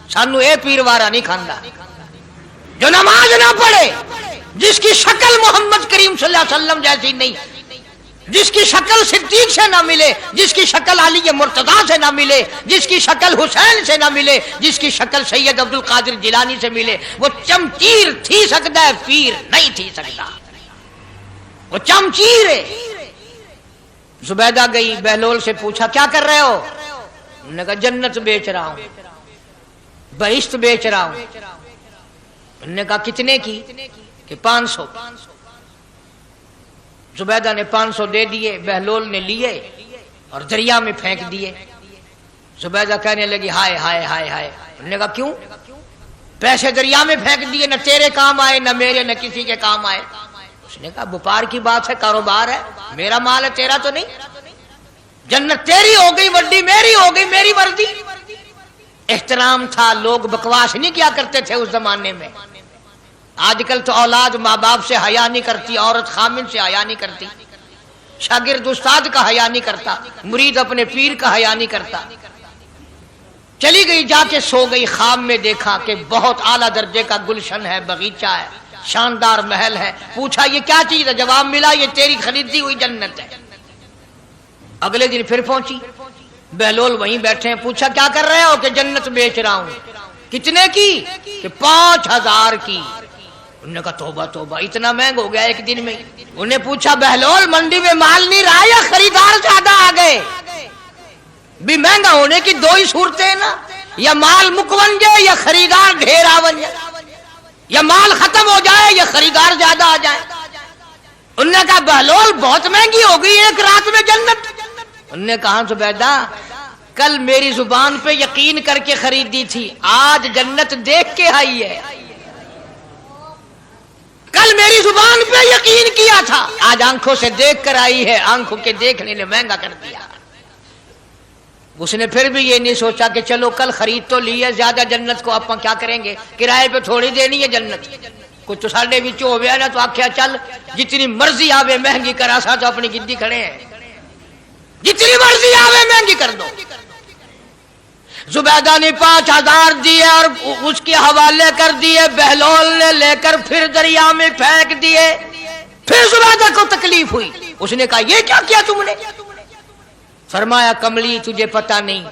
سانو اے پیروارا نہیں کھاندا۔ جو نماز نہ پڑھے، جس کی شکل محمد کریم صلی اللہ علیہ وسلم جیسی نہیں، جس کی شکل صدیق سے نہ ملے، جس کی شکل علی مرتضیٰ سے نہ ملے، جس کی شکل حسین سے نہ ملے، جس کی شکل سید عبد القادر جیلانی سے ملے، وہ چمچیر تھی سکتا ہے، پیر نہیں تھی سکتا، وہ چمچیر ہے۔ زبیدہ گئی، بہلول سے پوچھا کیا کر رہے ہو؟ انہوں نے کہا جنت بیچ رہا ہوں، بہشت بیچ رہا ہوں۔ انہوں نے کہا کتنے کی؟ کہ 500۔ زبیدہ نے 500 دے دیے، بہلول نے لیے اور دریا میں پھینک دیے۔ زبیدہ کہنے لگی ہائے ہائے ہائے ہائے۔ انہوں نے کہا کیوں؟ پیسے دریا میں پھینک دیے، نہ تیرے کام آئے نہ میرے نہ کسی کے کام آئے۔ اس نے کہا وپار کی بات ہے، کاروبار ہے، میرا مال ہے تیرا تو نہیں، جنت تیری ہو گئی، وڈی میری ہو گئی، میری وردی۔ احترام تھا، لوگ بکواس نہیں کیا کرتے تھے اس زمانے میں۔ آج کل تو اولاد ماں باپ سے حیا نہیں کرتی، عورت خامن سے حیا نہیں کرتی، شاگرد استاد کا حیا نہیں کرتا، مرید اپنے پیر کا حیا نہیں کرتا۔ چلی گئی، جا کے سو گئی، خواب میں دیکھا کہ بہت اعلیٰ درجے کا گلشن ہے، باغیچہ ہے، شاندار محل ہے۔ پوچھا یہ کیا چیز ہے؟ جواب ملا یہ تیری خریدی ہوئی جنت ہے۔ اگلے دن پھر پہنچی، بہلول وہیں بیٹھے ہیں۔ پوچھا کیا کر رہے ہو؟ کہ جنت بیچ رہا ہوں۔ کتنے کی؟ کہ 5000 کی۔ انہوں نے کہا توبہ توبہ، اتنا مہنگا ہو گیا ایک دن میں۔ انہوں نے پوچھا بہلول منڈی میں مال نہیں رہا یا خریدار زیادہ آ گئے؟ بھی مہنگا ہونے کی دو ہی صورتیں ہیں نا، یا مال مکون جائے یا خریدار ڈھیر آون جائے، یا مال ختم ہو جائے یا خریدار زیادہ آ جائے۔ انہوں نے کہا بہلول بہت مہنگی ہو گئی ایک رات میں جنت۔ انہوں نے کہا زبیدہ کل میری زبان پہ یقین کر کے خریدی تھی، آج جنت دیکھ کے آئی ہے۔ کل میری زبان پہ یقین کیا تھا، آج آنکھوں سے دیکھ کر آئی ہے، آنکھوں کے دیکھنے نے مہنگا کر دیا۔ اس نے پھر بھی یہ نہیں سوچا کہ چلو کل خرید تو لی ہے، زیادہ جنت کو آپ کیا کریں گے، کرائے پہ تھوڑی دینی ہے جنت، کچھ تو ساڑھے بھی ہو گیا نا، تو آخیا چل جتنی مرضی آوے مہنگی کرا سا، تو اپنی گدی کھڑے ہیں، جتنی مرضی آوے مہنگی کر دو۔ زبیدہ نے 5000 دیے اور اس کے حوالے کر دیے، بہلول نے لے کر پھر دریا میں پھینک دیے۔ پھر زبیدہ کو تکلیف ہوئی، اس نے کہا یہ کیا کیا تم نے؟ فرمایا کملی تجھے پتہ نہیں،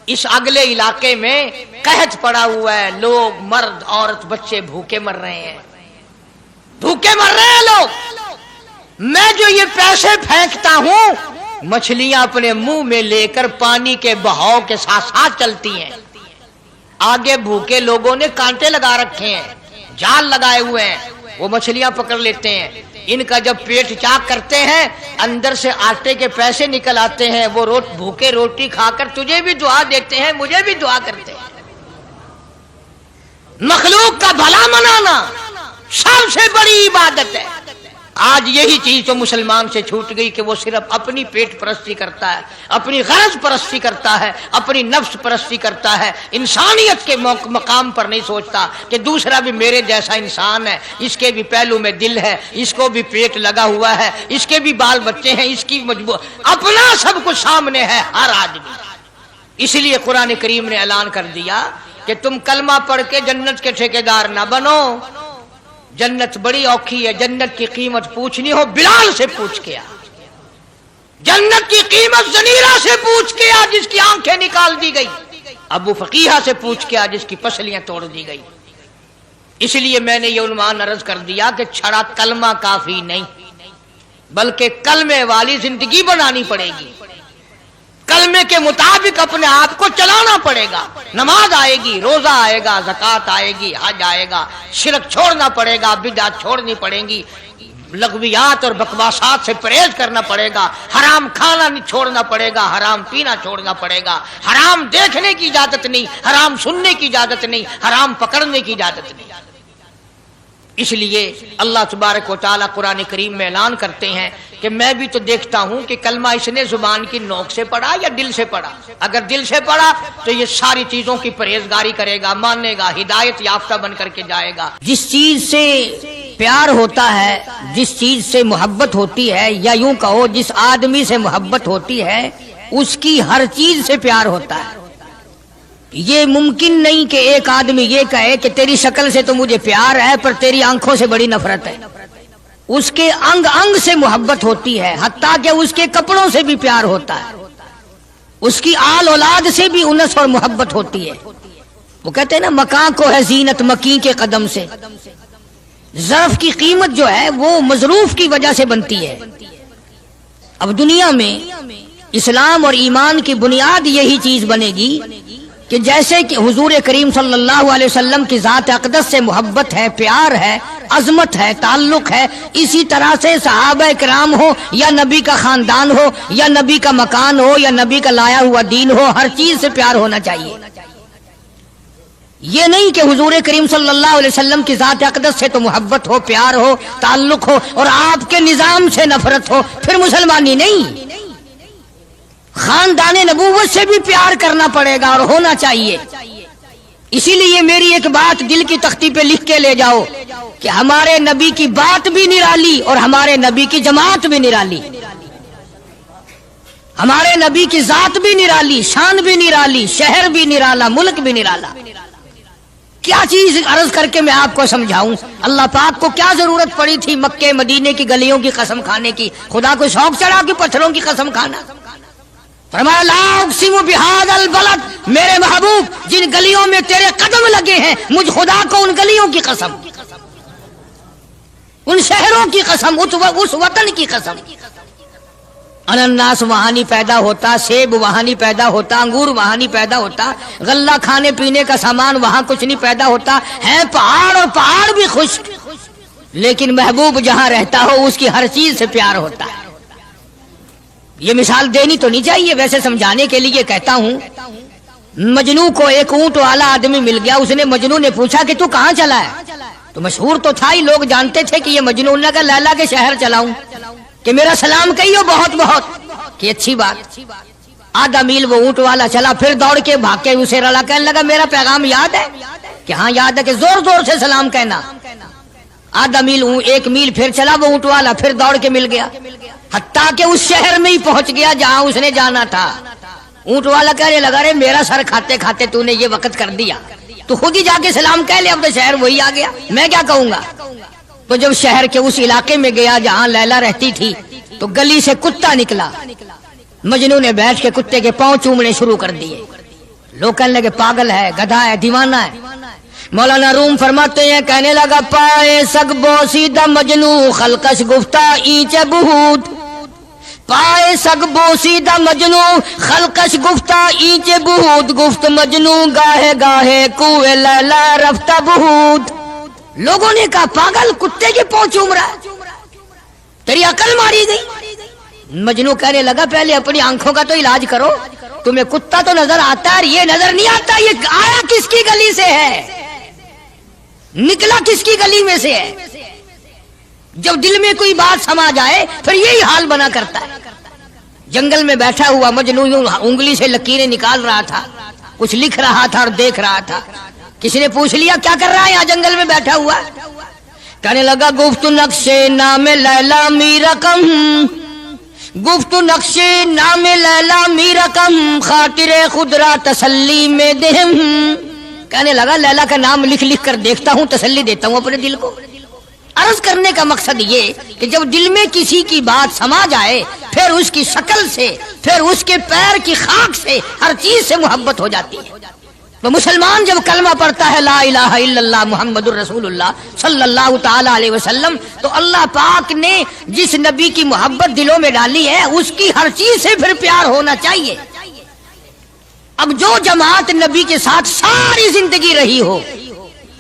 اس اگلے علاقے میں قحط پڑا ہوا ہے، لوگ مرد عورت بچے بھوکے مر رہے ہیں، بھوکے مر رہے ہیں لوگ، میں جو یہ پیسے پھینکتا ہوں مچھلیاں اپنے منہ میں لے کر پانی کے بہاؤ کے ساتھ ساتھ چلتی ہیں، آگے بھوکے لوگوں نے کانٹے لگا رکھے ہیں، جال لگائے ہوئے ہیں، وہ مچھلیاں پکڑ لیتے ہیں، ان کا جب پیٹ چاک کرتے ہیں اندر سے آٹے کے پیسے نکل آتے ہیں، وہ بھوکے روٹی کھا کر تجھے بھی دعا دیتے ہیں، مجھے بھی دعا کرتے ہیں۔ مخلوق کا بھلا منانا سب سے بڑی عبادت ہے۔ آج یہی چیز تو مسلمان سے چھوٹ گئی کہ وہ صرف اپنی پیٹ پرستی کرتا ہے، اپنی غرض پرستی کرتا ہے، اپنی نفس پرستی کرتا ہے، انسانیت کے مقام پر نہیں سوچتا کہ دوسرا بھی میرے جیسا انسان ہے، اس کے بھی پہلو میں دل ہے، اس کو بھی پیٹ لگا ہوا ہے، اس کے بھی بال بچے ہیں، اس کی مجبور اپنا سب کچھ سامنے ہے ہر آدمی۔ اس لیے قرآن کریم نے اعلان کر دیا کہ تم کلمہ پڑھ کے جنت کے ٹھیکیدار نہ بنو، جنت بڑی اوکھی ہے، جنت کی قیمت پوچھنی ہو بلال سے پوچھ کے آ، جنت کی قیمت زنیرہ سے پوچھ کے آ جس کی آنکھیں نکال دی گئی، ابو فقیہہ سے پوچھ کے آ جس کی پسلیاں توڑ دی گئی۔ اس لیے میں نے یہ عنوان عرض کر دیا کہ چھڑا کلمہ کافی نہیں، بلکہ کلمے والی زندگی بنانی پڑے گی، کلمے کے مطابق اپنے آپ کو چلانا پڑے گا، نماز آئے گی، روزہ آئے گا، زکوٰۃ آئے گی، حج آئے گا، شرک چھوڑنا پڑے گا، بدعت چھوڑنی پڑیں گی، لغویات اور بکواسات سے پرہیز کرنا پڑے گا، حرام کھانا نہیں چھوڑنا پڑے گا، حرام پینا چھوڑنا پڑے گا، حرام دیکھنے کی اجازت نہیں، حرام سننے کی اجازت نہیں، حرام پکڑنے کی اجازت نہیں۔ اس لیے اللہ تبارک و تعالیٰ قرآن کریم میں اعلان کرتے ہیں کہ میں بھی تو دیکھتا ہوں کہ کلمہ اس نے زبان کی نوک سے پڑھا یا دل سے پڑھا، اگر دل سے پڑھا تو یہ ساری چیزوں کی پرہیزگاری کرے گا، مانے گا، ہدایت یافتہ بن کر کے جائے گا۔ جس چیز سے پیار ہوتا ہے، جس چیز سے محبت ہوتی ہے، یا یوں کہو جس آدمی سے محبت ہوتی ہے اس کی ہر چیز سے پیار ہوتا ہے۔ یہ ممکن نہیں کہ ایک آدمی یہ کہے کہ تیری شکل سے تو مجھے پیار ہے پر تیری آنکھوں سے بڑی نفرت ہے، اس کے انگ انگ سے محبت ہوتی ہے، حتیٰ کہ اس کے کپڑوں سے بھی پیار ہوتا ہے، اس کی آل اولاد سے بھی انس اور محبت ہوتی ہے۔ وہ کہتے ہیں نا مکاں کو ہے زینت مکیں کے قدم سے، ظرف کی قیمت جو ہے وہ مظروف کی وجہ سے بنتی ہے۔ اب دنیا میں اسلام اور ایمان کی بنیاد یہی چیز بنے گی کہ جیسے کہ حضور کریم صلی اللہ علیہ وسلم کی ذات اقدس سے محبت ہے، پیار ہے، عظمت ہے، تعلق ہے، اسی طرح سے صحابہ کرام ہو یا نبی کا خاندان ہو یا نبی کا مکان ہو یا نبی کا لایا ہوا دین ہو، ہر چیز سے پیار ہونا چاہیے۔ یہ نہیں کہ حضور کریم صلی اللہ علیہ وسلم کی ذات اقدس سے تو محبت ہو، پیار ہو، تعلق ہو اور آپ کے نظام سے نفرت ہو، پھر مسلمانی نہیں۔ خاندان نبوت سے بھی پیار کرنا پڑے گا اور ہونا چاہیے۔ اسی لیے میری ایک بات دل کی تختی پہ لکھ کے لے جاؤ کہ ہمارے نبی کی بات بھی نرالی اور ہمارے نبی کی جماعت بھی نرالی، ہمارے نبی کی ذات بھی نرالی، شان بھی نرالی، شہر بھی نرالا، ملک بھی نرالا۔ کیا چیز عرض کر کے میں آپ کو سمجھاؤں؟ اللہ پاک کو کیا ضرورت پڑی تھی مکے مدینے کی گلیوں کی قسم کھانے کی؟ خدا کو شوق چڑھا کہ پتھروں کی قسم کھانا؟ فرمایا لا اقسم بہذا البلد، میرے محبوب جن گلیوں میں تیرے قدم لگے ہیں مجھ خدا کو ان گلیوں کی قسم، ان شہروں کی قسم، اس وطن کی قسم۔ انناس وہاں نہیں پیدا ہوتا، سیب وہاں نہیں پیدا ہوتا، انگور وہاں نہیں پیدا ہوتا، غلہ کھانے پینے کا سامان وہاں کچھ نہیں پیدا ہوتا، ہیں پہاڑ اور پہاڑ بھی خشک، لیکن محبوب جہاں رہتا ہو اس کی ہر چیز سے پیار ہوتا ہے۔ یہ مثال دینی تو نہیں چاہیے، ویسے سمجھانے کے لیے کہتا ہوں۔ مجنو کو ایک اونٹ والا آدمی مل گیا، اس نے مجنو نے پوچھا کہ تو کہاں چلا ہے؟ تو مشہور تو تھا ہی، لوگ جانتے تھے کہ یہ مجنون ہے، کہ لیلا کے شہر چلاؤں کہ میرا سلام کہیو بہت بہت، کہ اچھی بات۔ آدھا میل وہ اونٹ والا چلا، پھر دوڑ کے بھاگ کے اسے رلا، کہنے لگا میرا پیغام یاد ہے؟ کہ ہاں یاد ہے، کہ زور زور سے سلام کہنا۔ آدھا میل 1 میل پھر چلا وہ اونٹ والا، پھر دوڑ کے مل گیا، حتیٰ کہ اس شہر میں ہی پہنچ گیا جہاں اس نے جانا تھا۔ اونٹ والا کہنے لگا رے میرا سر کھاتے کھاتے تو نے یہ وقت کر دیا، تو خود ہی جا کے سلام کہہ لے، اب تو شہر وہی آ گیا، میں کیا کہوں گا۔ تو جب شہر کے اس علاقے میں گیا جہاں لیلا رہتی تھی، تو گلی سے کتا نکلا، مجنون نے بیٹھ کے کتے کے پاؤں چومنے شروع کر دیے۔ لوگ کہنے لگے پاگل ہے، گدھا ہے، دیوانہ ہے۔ مولانا روم فرماتے ہیں، کہنے لگا پائے سگ بوسیدہ مجنو خلقش گفتہ اینچ بہود، پائے سگ بوسیدہ مجنو خلقش گفتہ اینچ بہود، گفت مجنو گاہے گاہے کوئے لیلا رفتہ بہود۔ لوگوں نے کہا پاگل، کتے کے پاؤں چوم رہا ہے، تیری عقل ماری گئی۔ مجنو کہنے لگا پہلے اپنی آنکھوں کا تو علاج کرو، تمہیں کتا تو نظر آتا ہے، یہ نظر نہیں آتا، یہ آیا کس کی گلی سے ہے، نکلا کس کی گلی میں سے ہے۔ جب دل میں کوئی بات سما جائے پھر یہی حال بنا کرتا ہے۔ جنگل میں بیٹھا ہوا مجنو یوں انگلی سے لکیریں نکال رہا تھا، کچھ لکھ رہا تھا اور دیکھ رہا تھا۔ کسی نے پوچھ لیا کیا کر رہا ہے یہاں جنگل میں بیٹھا ہوا؟ کہنے لگا گفت نقشے نام لیلا می رقم، گفت نقشے نام لیلا می رقم، خاطر خود را تسلی میں دہم۔ کہنے لگا لیلا کا نام لکھ لکھ کر دیکھتا ہوں، تسلی دیتا ہوں اپنے دل کو۔ عرض کرنے کا مقصد یہ کہ جب دل میں کسی کی بات سما جائے پھر اس کی شکل سے، پھر اس کے پیر کی خاک سے، ہر چیز سے محبت ہو جاتی ہے۔ تو مسلمان جب کلمہ پڑھتا ہے لا الہ الا اللہ محمد الرسول اللہ صلی اللہ تعالی علیہ وسلم، تو اللہ پاک نے جس نبی کی محبت دلوں میں ڈالی ہے اس کی ہر چیز سے پھر پیار ہونا چاہیے۔ اب جو جماعت نبی کے ساتھ ساری زندگی رہی ہو،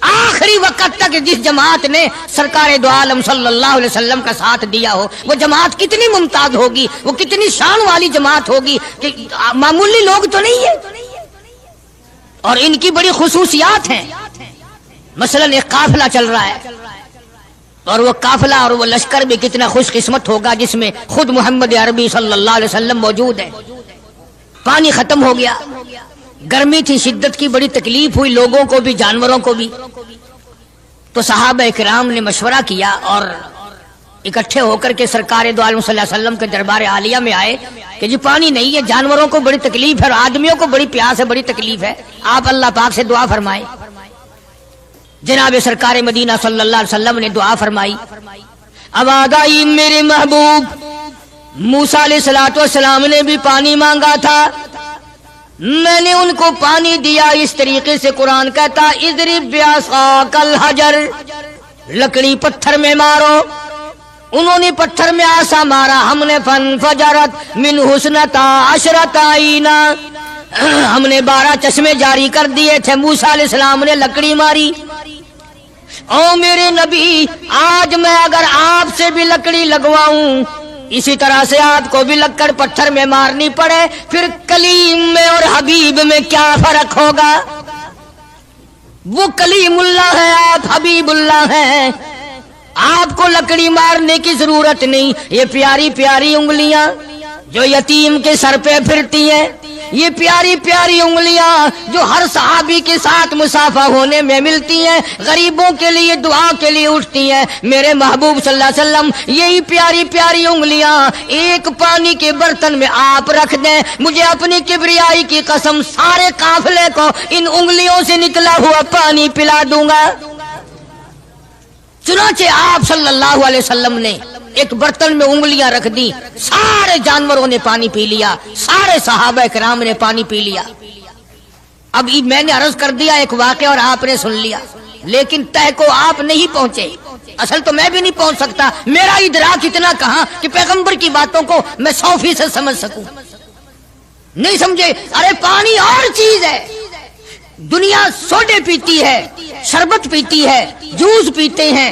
آخری وقت تک جس جماعت نے سرکار دو عالم صلی اللہ علیہ وسلم کا ساتھ دیا ہو، وہ جماعت کتنی ممتاز ہوگی، وہ کتنی شان والی جماعت ہوگی کہ معمولی لوگ تو نہیں ہے، اور ان کی بڑی خصوصیات ہیں۔ مثلا ایک قافلہ چل رہا ہے، اور وہ قافلہ اور وہ لشکر بھی کتنا خوش قسمت ہوگا جس میں خود محمد عربی صلی اللہ علیہ وسلم موجود ہے۔ پانی ختم ہو گیا، گرمی تھی، شدت کی بڑی تکلیف ہوئی لوگوں کو بھی جانوروں کو بھی، تو صحابہ کرام نے مشورہ کیا اور اکٹھے ہو کر کے سرکار دو عالم صلی اللہ علیہ وسلم کے دربار عالیہ میں آئے کہ جی پانی نہیں ہے، جانوروں کو بڑی تکلیف ہے اور آدمیوں کو بڑی پیاس ہے، بڑی تکلیف ہے، آپ اللہ پاک سے دعا فرمائیں۔ جناب سرکار مدینہ صلی اللہ علیہ وسلم نے دعا فرمائی۔ آواز آئی میرے محبوب موسیٰ علیہ السلام نے بھی پانی مانگا تھا، میں نے ان کو پانی دیا۔ اس طریقے سے قرآن کہتا اضرب بعصاک الحجر، لکڑی پتھر میں مارو، انہوں نے پتھر میں آسا مارا، ہم نے فانفجرت من حسنتا عشرت عینا، ہم نے 12 چشمے جاری کر دیے تھے۔ موسیٰ علیہ السلام نے لکڑی ماری۔ او میرے نبی، آج میں اگر آپ سے بھی لکڑی لگواؤں، اسی طرح سے آپ کو بھی لکڑ پتھر میں مارنی پڑے، پھر کلیم میں اور حبیب میں کیا فرق ہوگا؟ وہ کلیم اللہ ہے، آپ حبیب اللہ ہیں، آپ کو لکڑی مارنے کی ضرورت نہیں۔ یہ پیاری پیاری انگلیاں جو یتیم کے سر پہ پھرتی ہیں، یہ پیاری پیاری انگلیاں جو ہر صحابی کے ساتھ مسافہ ہونے میں ملتی ہیں، غریبوں کے لیے دعا کے لیے اٹھتی ہیں، میرے محبوب صلی اللہ علیہ وسلم یہی پیاری پیاری انگلیاں ایک پانی کے برتن میں آپ رکھ دیں، مجھے اپنی کبریائی کی قسم سارے قافلے کو ان انگلیوں سے نکلا ہوا پانی پلا دوں گا۔ چنانچہ آپ صلی اللہ علیہ وسلم نے ایک برتن میں انگلیاں رکھ دی، سارے جانوروں نے پانی پی لیا، سارے صحابہ کرام نے پانی پی لیا۔ اب میں نے عرض کر دیا ایک واقعہ اور آپ نے سن لیا، لیکن تہ کو آپ نہیں پہنچے، اصل تو میں بھی نہیں پہنچ سکتا، میرا ادراک اتنا کہاں کہ پیغمبر کی باتوں کو میں 100% سمجھ سکوں، نہیں سمجھے۔ ارے پانی اور چیز ہے، دنیا سوڈے پیتی ہے، شربت پیتی ہے، جوس پیتے ہیں،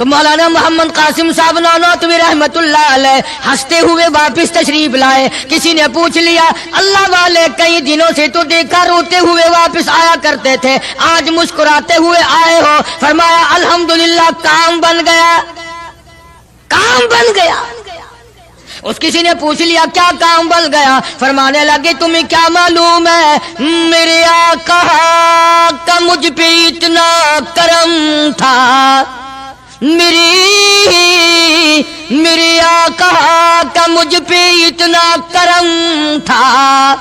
تو مولانا محمد قاسم صاحب نانوتوی رحمت اللہ علیہ ہنستے ہوئے واپس تشریف لائے. کسی نے پوچھ لیا اللہ والے کئی دنوں سے تو دیکھا روتے ہوئے واپس آیا کرتے تھے, آج مسکراتے ہوئے آئے ہو. فرمایا الحمدللہ کام بن گیا, کام بن گیا. اس کسی نے پوچھ لیا کیا کام بن گیا؟ فرمانے لگے تمہیں کیا معلوم ہے میرے آقا کا مجھ پہ اتنا کرم تھا, میرے آقا کا مجھ پہ اتنا کرم تھا,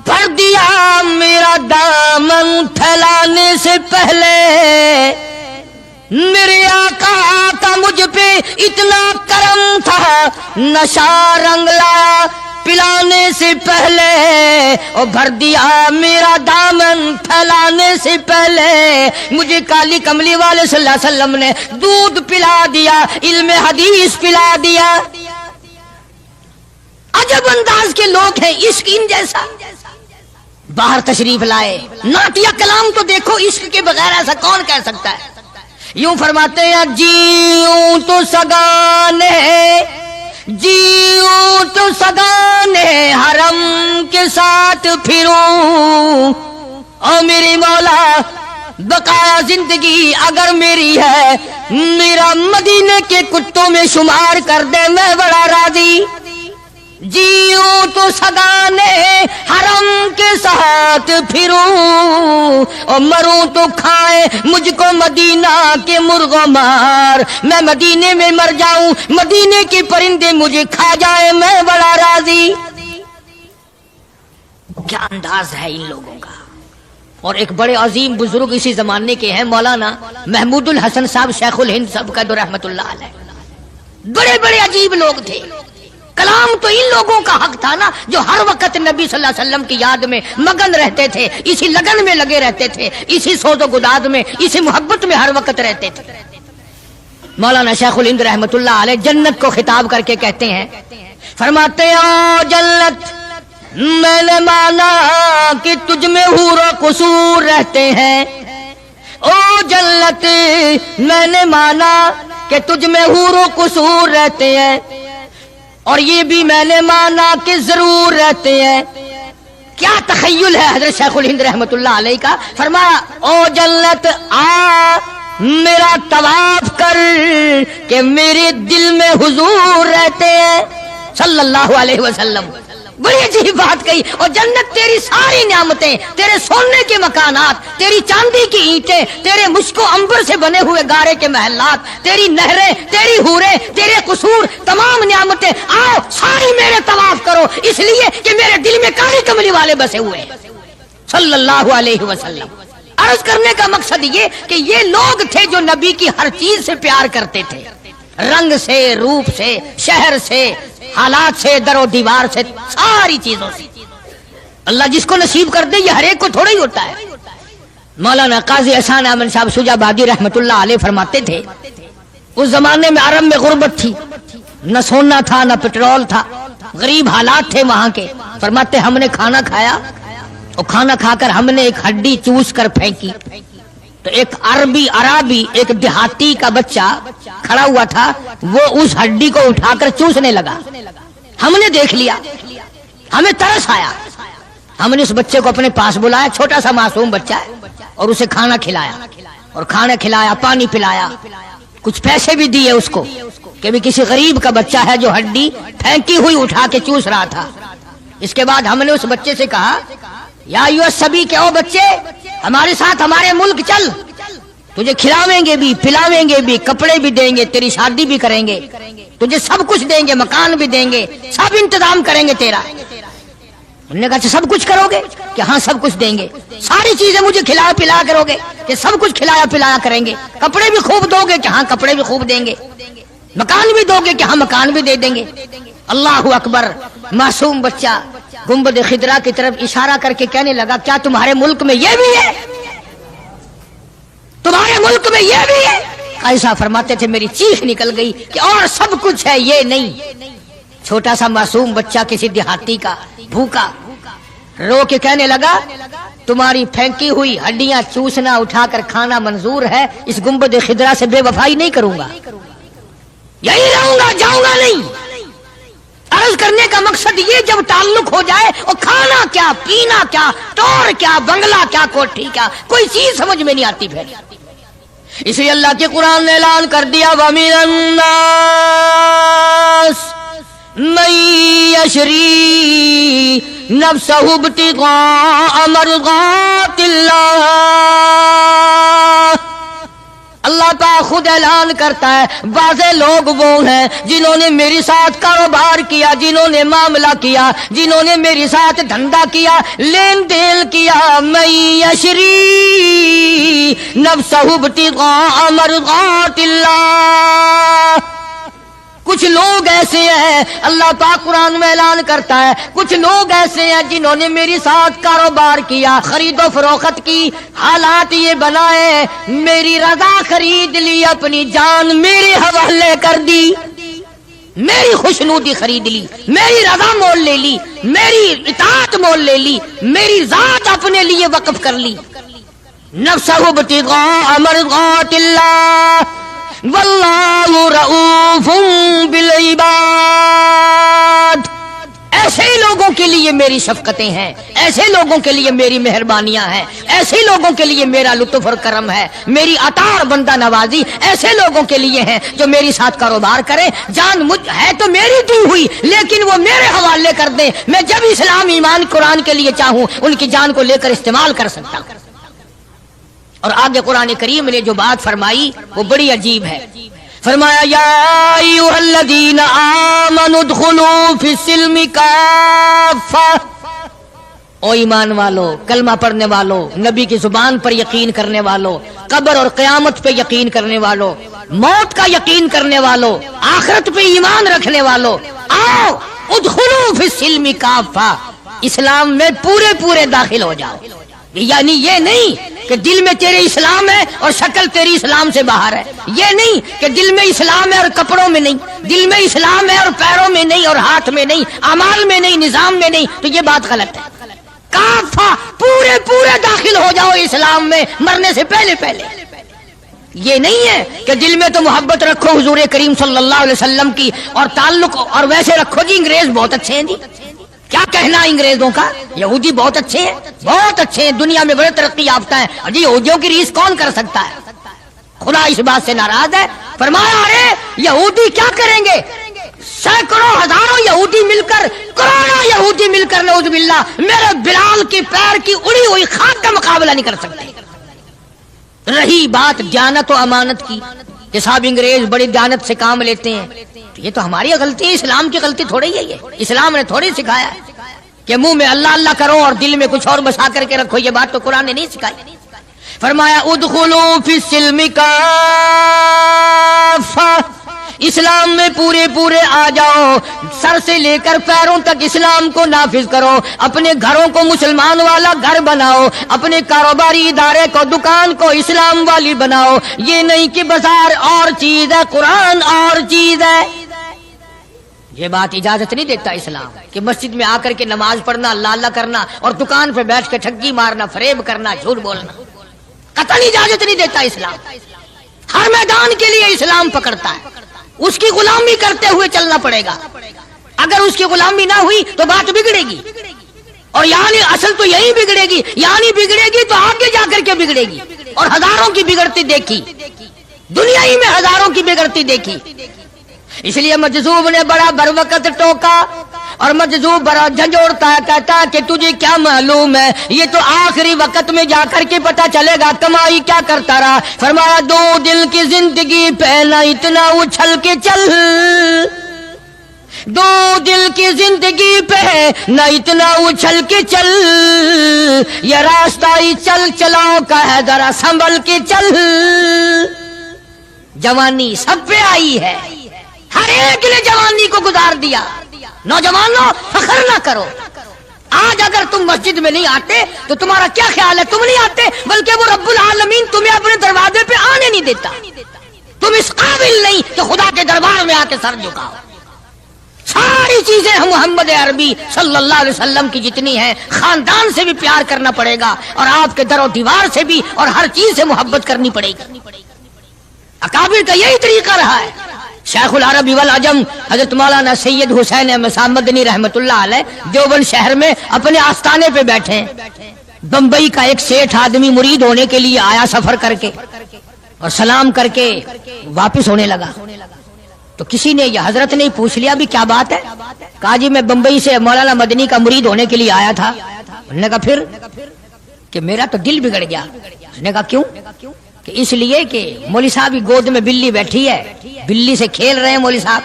بھر دیا میرا دامن پھیلانے سے پہلے. میرے آقا کا مجھ پہ اتنا کرم تھا, نشہ رنگ لایا پلانے سے پہلے, اور بھر دیا میرا دامن پھیلانے سے پہلے. مجھے کالی کملی والے صلی اللہ علیہ وسلم نے دودھ پلا دیا, علم حدیث پلا دیا. عجب انداز کے لوگ ہیں, عشق ان جیسا. باہر تشریف لائے, نعتیہ کلام تو دیکھو, عشق کے بغیر ایسا کون کہہ سکتا ہے. یوں فرماتے ہیں جیوں تو سگانے, جیوں تو سگانے حرم کے ساتھ پھروں, او میری مولا بقایا زندگی اگر میری ہے, میرا مدینے کے کتوں میں شمار کر دے, میں بڑا راضی. جیوں تو سگانے حرم کے ساتھ پھروں, اور مروں تو کھائے مجھ کو مدینہ کے مرغ مار. میں مدینے میں مر جاؤں, مدینے کے پرندے مجھے کھا جائے, میں بڑا راضی. کیا انداز ہے ان لوگوں کا. اور ایک بڑے عظیم بزرگ اسی زمانے کے ہیں مولانا محمود الحسن صاحب شیخ الہند صاحب کا رحمت اللہ علیہ. بڑے بڑے عجیب لوگ تھے. کلام تو ان لوگوں کا حق تھا نا جو ہر وقت نبی صلی اللہ علیہ وسلم کی یاد میں مگن رہتے تھے, اسی لگن میں لگے رہتے تھے, اسی سوز و گداد میں, اسی محبت میں ہر وقت رہتے تھے. مولانا شیخ الہند رحمت اللہ علیہ جنت کو خطاب کر کے کہتے ہیں, فرماتے ہیں او جنت میں نے مانا کہ تجھ میں حور و قصور رہتے ہیں. او جنت میں نے مانا کہ تجھ میں حور و قصور رہتے ہیں, اور یہ بھی میں نے مانا کہ ضرور رہتے ہیں. کیا تخیل ہے حضرت شیخ الہند رحمت اللہ علیہ کا. فرمایا او جنت آ میرا طواف کر کہ میرے دل میں حضور رہتے ہیں صلی اللہ علیہ وسلم. بڑی عجیب بات کہی. اور جنت تیری ساری نعمتیں, تیرے سونے کے مکانات, تیری چاندی کی اینٹیں, تیرے مشک و عنبر سے بنے ہوئے گارے کے محلات, تیری نہریں, تیری حوریں, تیرے قصور, تمام نعمتیں, آؤ ساری میرے طواف کرو, اس لیے کہ میرے دل میں کالی کملی والے بسے ہوئے صلی اللہ علیہ وسلم. عرض کرنے کا مقصد یہ کہ یہ لوگ تھے جو نبی کی ہر چیز سے پیار کرتے تھے, رنگ سے, روپ سے, شہر سے, حالات سے, در و دیوار سے, ساری چیزوں سے. اللہ جس کو نصیب کر دے یہ ہر ایک کو تھوڑا ہی ہوتا ہے. مولانا قاضی احسان احمد صاحب شجاع آبادی رحمت اللہ علیہ فرماتے تھے اس زمانے میں عرب میں غربت تھی, نہ سونا تھا نہ پٹرول تھا, غریب حالات تھے وہاں کے. فرماتے ہم نے کھانا کھایا اور کھانا کھا کر ہم نے ایک ہڈی چوس کر پھینکی, تو ایک عربی ایک دیہاتی کا بچہ کھڑا ہوا تھا, وہ اس ہڈی کو اٹھا کر چوسنے لگا. ہم نے دیکھ لیا, ہمیں ترس آیا, ہم نے اس بچے کو اپنے پاس بلایا, چھوٹا سا معصوم بچہ ہے, اور اسے کھانا کھلایا, اور کھانا کھلایا, پانی پلایا, کچھ پیسے بھی دیے اس کو کہ بھی کسی غریب کا بچہ ہے جو ہڈی پھینکی ہوئی اٹھا کے چوس رہا تھا. اس کے بعد ہم نے اس بچے سے کہا یا ایھا الصبی کہ او بچے ہمارے ساتھ ہمارے ملک چل, تجھے کھلاویں گے بھی, پلاویں گے بھی, کپڑے بھی دیں گے, تیری شادی بھی کریں گے, تجھے سب کچھ دیں گے, مکان بھی دیں گے, سب انتظام کریں گے تیرا. انہوں نے کہا سب کچھ کرو گے کہ ہاں سب کچھ دیں گے, ساری چیزیں مجھے کھلایا پلا کرو گے کہ سب کچھ کھلایا پلایا کریں گے, کپڑے بھی خوب دو گے کہ ہاں کپڑے بھی خوب دیں گے, مکان بھی دو گے کہ ہاں مکان بھی دے دیں گے. اللہ اکبر. معصوم بچہ گنبد خضرا کی طرف اشارہ کر کے کہنے لگا کیا تمہارے ملک میں یہ بھی ہے, تمہارے ملک میں یہ بھی ہے. ایسا فرماتے تھے میری چیخ نکل گئی کہ اور سب کچھ ہے یہ نہیں. چھوٹا سا معصوم بچہ کسی دیہاتی کا بھوکا رو کے کہنے لگا تمہاری پھینکی ہوئی ہڈیاں چوسنا اٹھا کر کھانا منظور ہے، اس گنبد خضرا سے بے وفائی نہیں کروں گا، یہی رہوں گا، جاؤں گا نہیں۔ عرض کرنے کا مقصد یہ جب تعلق ہو جائے اور کھانا کیا، پینا کیا، ٹور کیا، بنگلہ کیا، کوٹھی کیا، کوئی چیز سمجھ میں نہیں آتی پھر۔ اسی اللہ کے قرآن نے اعلان کر دیا وَمِنَ النَّاسِ مَن يَشْرِي نَفْسَهُ ابْتِغَاءَ مَرْضَاتِ اللَّهِ۔ اللہ پاک خود اعلان کرتا ہے بعض لوگ وہ ہیں جنہوں نے میری ساتھ کاروبار کیا، جنہوں نے معاملہ کیا، جنہوں نے میری ساتھ دھندا کیا، لین دین کیا، من یشری نفسہ ابتغاء مرضات اللہ۔ کچھ لوگ ایسے ہیں، اللہ پاک قرآن میں اعلان کرتا ہے کچھ لوگ ایسے ہیں جنہوں نے میری ساتھ کاروبار کیا، خرید و فروخت کی، حالات یہ بنائے، میری رضا خرید لی، اپنی جان میرے حوالے کر دی، میری خوشنودی خرید لی، میری رضا مول لے لی، میری اطاعت مول لے لی، میری ذات اپنے لیے وقف کر لی۔ نفسہ ابتغاء مرضات اللہ واللہ رؤوف بالعباد۔ ایسے لوگوں کے لیے میری شفقتیں ہیں، ایسے لوگوں کے لیے میری مہربانیاں ہیں، ایسے لوگوں کے لیے میرا لطف اور کرم ہے، میری عطا اور بندہ نوازی ایسے لوگوں کے لیے ہیں جو میری ساتھ کاروبار کریں، جان مجھ ہے تو میری دی ہوئی لیکن وہ میرے حوالے کر دیں، میں جب اسلام ایمان قرآن کے لیے چاہوں ان کی جان کو لے کر استعمال کر سکتا ہوں۔ اور آگے قرآن کریم نے جو بات فرمائی وہ بڑی عجیب ہے، فرمایا یا ایھا الذین آمنوا ادخلوا فی السلم کافہ، او ایمان والو، کلمہ پڑھنے والو، نبی کی زبان پر یقین کرنے والو، قبر اور قیامت پہ یقین کرنے والو، موت کا یقین کرنے والو، آخرت پہ ایمان رکھنے والو، آؤ ادخلوا فی السلم کافہ، اسلام میں پورے پورے داخل ہو جاؤ۔ یعنی یہ نہیں کہ دل میں تیرے اسلام ہے اور شکل تیری اسلام سے باہر ہے، یہ نہیں کہ دل میں اسلام ہے اور کپڑوں میں نہیں، دل میں اسلام ہے اور پیروں میں نہیں اور ہاتھ میں نہیں، اعمال میں نہیں، نظام میں نہیں، تو یہ بات غلط ہے۔ کافہ پورے پورے داخل ہو جاؤ اسلام میں مرنے سے پہلے پہلے۔ یہ نہیں ہے کہ دل میں تو محبت رکھو حضور کریم صلی اللہ علیہ وسلم کی اور تعلق، اور ویسے رکھو جی انگریز بہت اچھے ہیں جی، کیا کہنا انگریزوں کا، یہودی بہت اچھے ہیں، بہت اچھے ہیں، دنیا میں بڑے ترقی یافتہ ہیں، جی یہودیوں کی ریس کون کر سکتا ہے؟ خدا اس بات سے ناراض ہے، فرمایا ارے یہودی کیا کریں گے، سینکڑوں ہزاروں یہودی مل کر، کروڑوں یہودی مل کر نعوذ باللہ میرے بلال کی پیر کی اڑی ہوئی خاک کا مقابلہ نہیں کر سکتے۔ رہی بات دیانت و امانت کی کہ صاحب انگریز بڑی دیانت سے کام لیتے ہیں، یہ تو ہماری غلطی ہے، اسلام کی غلطی تھوڑی ہے، یہ اسلام نے تھوڑی سکھایا ہے کہ منہ میں اللہ اللہ کرو اور دل میں کچھ اور بسا کر کے رکھو، یہ بات تو قرآن نے نہیں سکھائی۔ فرمایا ادخلوا فی السلم کافہ، اسلام میں پورے پورے آ جاؤ، سر سے لے کر پیروں تک اسلام کو نافذ کرو، اپنے گھروں کو مسلمان والا گھر بناؤ، اپنے کاروباری ادارے کو، دکان کو اسلام والی بناؤ، یہ نہیں کہ بازار اور چیز ہے قرآن اور چیز ہے۔ یہ بات اجازت نہیں دیتا اسلام کہ مسجد میں آ کر کے نماز پڑھنا، اللہ اللہ کرنا اور دکان پہ بیٹھ کے ٹھگی مارنا، فریب کرنا، جھوٹ بولنا، قطعاً اجازت نہیں دیتا اسلام۔ ہر میدان کے لیے اسلام پکڑتا ہے، اس کی غلامی کرتے ہوئے چلنا پڑے گا، اگر اس کی غلامی نہ ہوئی تو بات بگڑے گی، اور یعنی اصل تو یہی بگڑے گی، یعنی بگڑے گی تو آگے جا کر کے بگڑے گی، اور ہزاروں کی بگڑتی دیکھی، دنیا ہی میں ہزاروں کی بگڑتی دیکھی۔ اس لیے مجذوب نے بڑا بر وقت ٹوکا، اور مجذوب بڑا جھنجھوڑتا ہے، کہتا کہ تجھے کیا معلوم ہے، یہ تو آخری وقت میں جا کر کے پتہ چلے گا کمائی کیا کرتا رہا۔ فرمایا دو دل کی زندگی پہ نہ اتنا اچھل کے چل، دو دل کی زندگی پہ نہ اتنا اچھل کے چل، یہ راستہ ہی چل چلاؤ کا ہے ذرا سنبھل کے چل۔ جوانی سب پہ آئی ہے، ہر ایک نے جوانی کو گزار دیا۔ نوجوانوں فخر نہ کرو، آج اگر تم مسجد میں نہیں آتے تو تمہارا کیا خیال ہے، تم نہیں آتے بلکہ وہ رب العالمین تمہیں اپنے دروازے پہ آنے نہیں دیتا، تم اس قابل نہیں کہ خدا کے دربار میں آ کے سر جھکاؤ۔ ساری چیزیں ہم محمد عربی صلی اللہ علیہ وسلم کی جتنی ہیں، خاندان سے بھی پیار کرنا پڑے گا اور آپ کے در و دیوار سے بھی اور ہر چیز سے محبت کرنی پڑے گی۔ اکابر کا یہی طریقہ رہا ہے۔ شیخ العرب والعجم حضرت مولانا سید حسین احمد صاحب مدنی رحمت اللہ علیہ دیوبند شہر میں اپنے آستانے پہ بیٹھے ہیں۔ بمبئی کا ایک سیٹھ آدمی مرید ہونے کے لیے آیا سفر کر کے اور سلام کر کے واپس ہونے لگا، تو کسی نے، یہ حضرت نے پوچھ لیا بھی کیا بات ہے؟ کہا جی میں بمبئی سے مولانا مدنی کا مرید ہونے کے لیے آیا تھا۔ انہوں نے کہا پھر؟ کہ میرا تو دل بگڑ گیا۔ اس نے کہا کیوں؟ کہ اس لیے کہ مولوی صاحب کی گود میں بلی بیٹھی ہے، بلی سے کھیل رہے ہیں مولوی صاحب،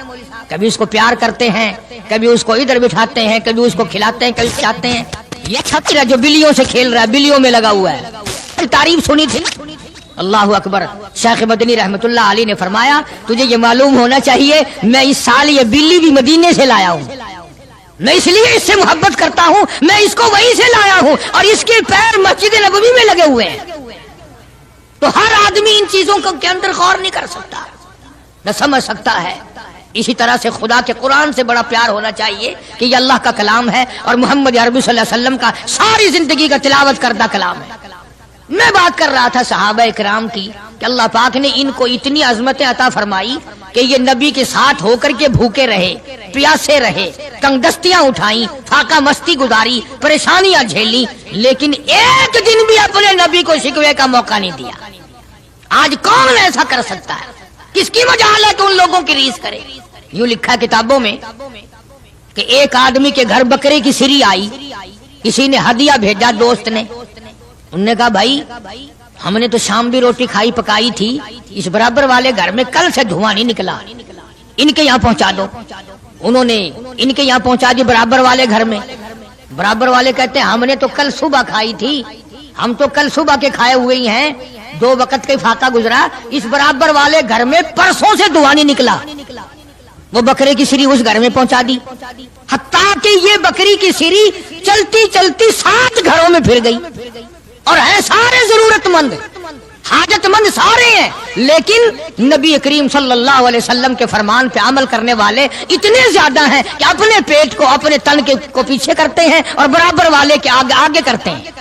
کبھی اس کو پیار کرتے ہیں، کبھی اس کو ادھر بٹھاتے ہیں، کبھی اس کو کھلاتے ہیں، کبھی کھلاتے ہیں۔ یہ چھترا جو بلیوں سے کھیل رہا ہے، بلیوں میں لگا ہوا ہے۔ تعریف سنی تھی۔ اللہ اکبر۔ شیخ مدنی رحمت اللہ علیہ نے فرمایا تجھے یہ معلوم ہونا چاہیے میں اس سال یہ بلی بھی مدینے سے لایا ہوں، میں اس لیے اس سے محبت کرتا ہوں، میں اس کو وہیں سے لایا ہوں اور اس کے پیر مسجد نبوی میں لگے ہوئے ہیں۔ تو ہر آدمی ان چیزوں کو کے اندر غور نہیں کر سکتا، نہ سمجھ سکتا ہے۔ اسی طرح سے خدا کے قرآن سے بڑا پیار ہونا چاہیے کہ یہ اللہ کا کلام ہے اور محمد عربی صلی اللہ علیہ وسلم کا ساری زندگی کا تلاوت کردہ کلام ہے۔ میں بات کر رہا تھا صحابہ کرام کی کہ اللہ پاک نے ان کو اتنی عظمتیں عطا فرمائی کہ یہ نبی کے ساتھ ہو کر کے بھوکے رہے، پیاسے رہے، تنگ دستیاں اٹھائیں، فاقہ مستی گزاری، پریشانیاں جھیلی، لیکن ایک دن بھی اپنے نبی کو شکوے کا موقع نہیں دیا۔ آج کون ایسا کر سکتا ہے؟ کس کی مجال ہے کہ ان لوگوں کی ریس کرے؟ یوں لکھا کتابوں میں کہ ایک آدمی کے گھر بکرے کی سری آئی، کسی نے ہدیہ بھیجا دوست نے، انہوں نے کہا بھائی ہم نے تو شام بھی روٹی کھائی پکائی تھی، اس برابر والے گھر میں کل سے دھواں نہیں نکلا، ان کے یہاں پہنچا دو۔ انہوں نے ان کے یہاں پہنچا دی برابر والے گھر میں۔ برابر والے کہتے ہیں ہم نے تو کل صبح کھائی تھی، ہم تو کل صبح کے کھائے ہوئے ہی ہیں، 2 وقت کا فاقہ گزرا، اس برابر والے گھر میں پرسوں سے دھواں نہیں نکلا۔ وہ بکرے کی سری اس گھر میں پہنچا دی، حتیٰ کہ یہ بکری کی سری چلتی چلتی 7 گھروں میں پھر گئی، اور ہے سارے ضرورت مند، حاجت مند سارے ہیں، لیکن نبی کریم صلی اللہ علیہ وسلم کے فرمان پہ عمل کرنے والے اتنے زیادہ ہیں کہ اپنے پیٹ کو، اپنے تن کو پیچھے کرتے ہیں اور برابر والے کے آگے آگے کرتے ہیں۔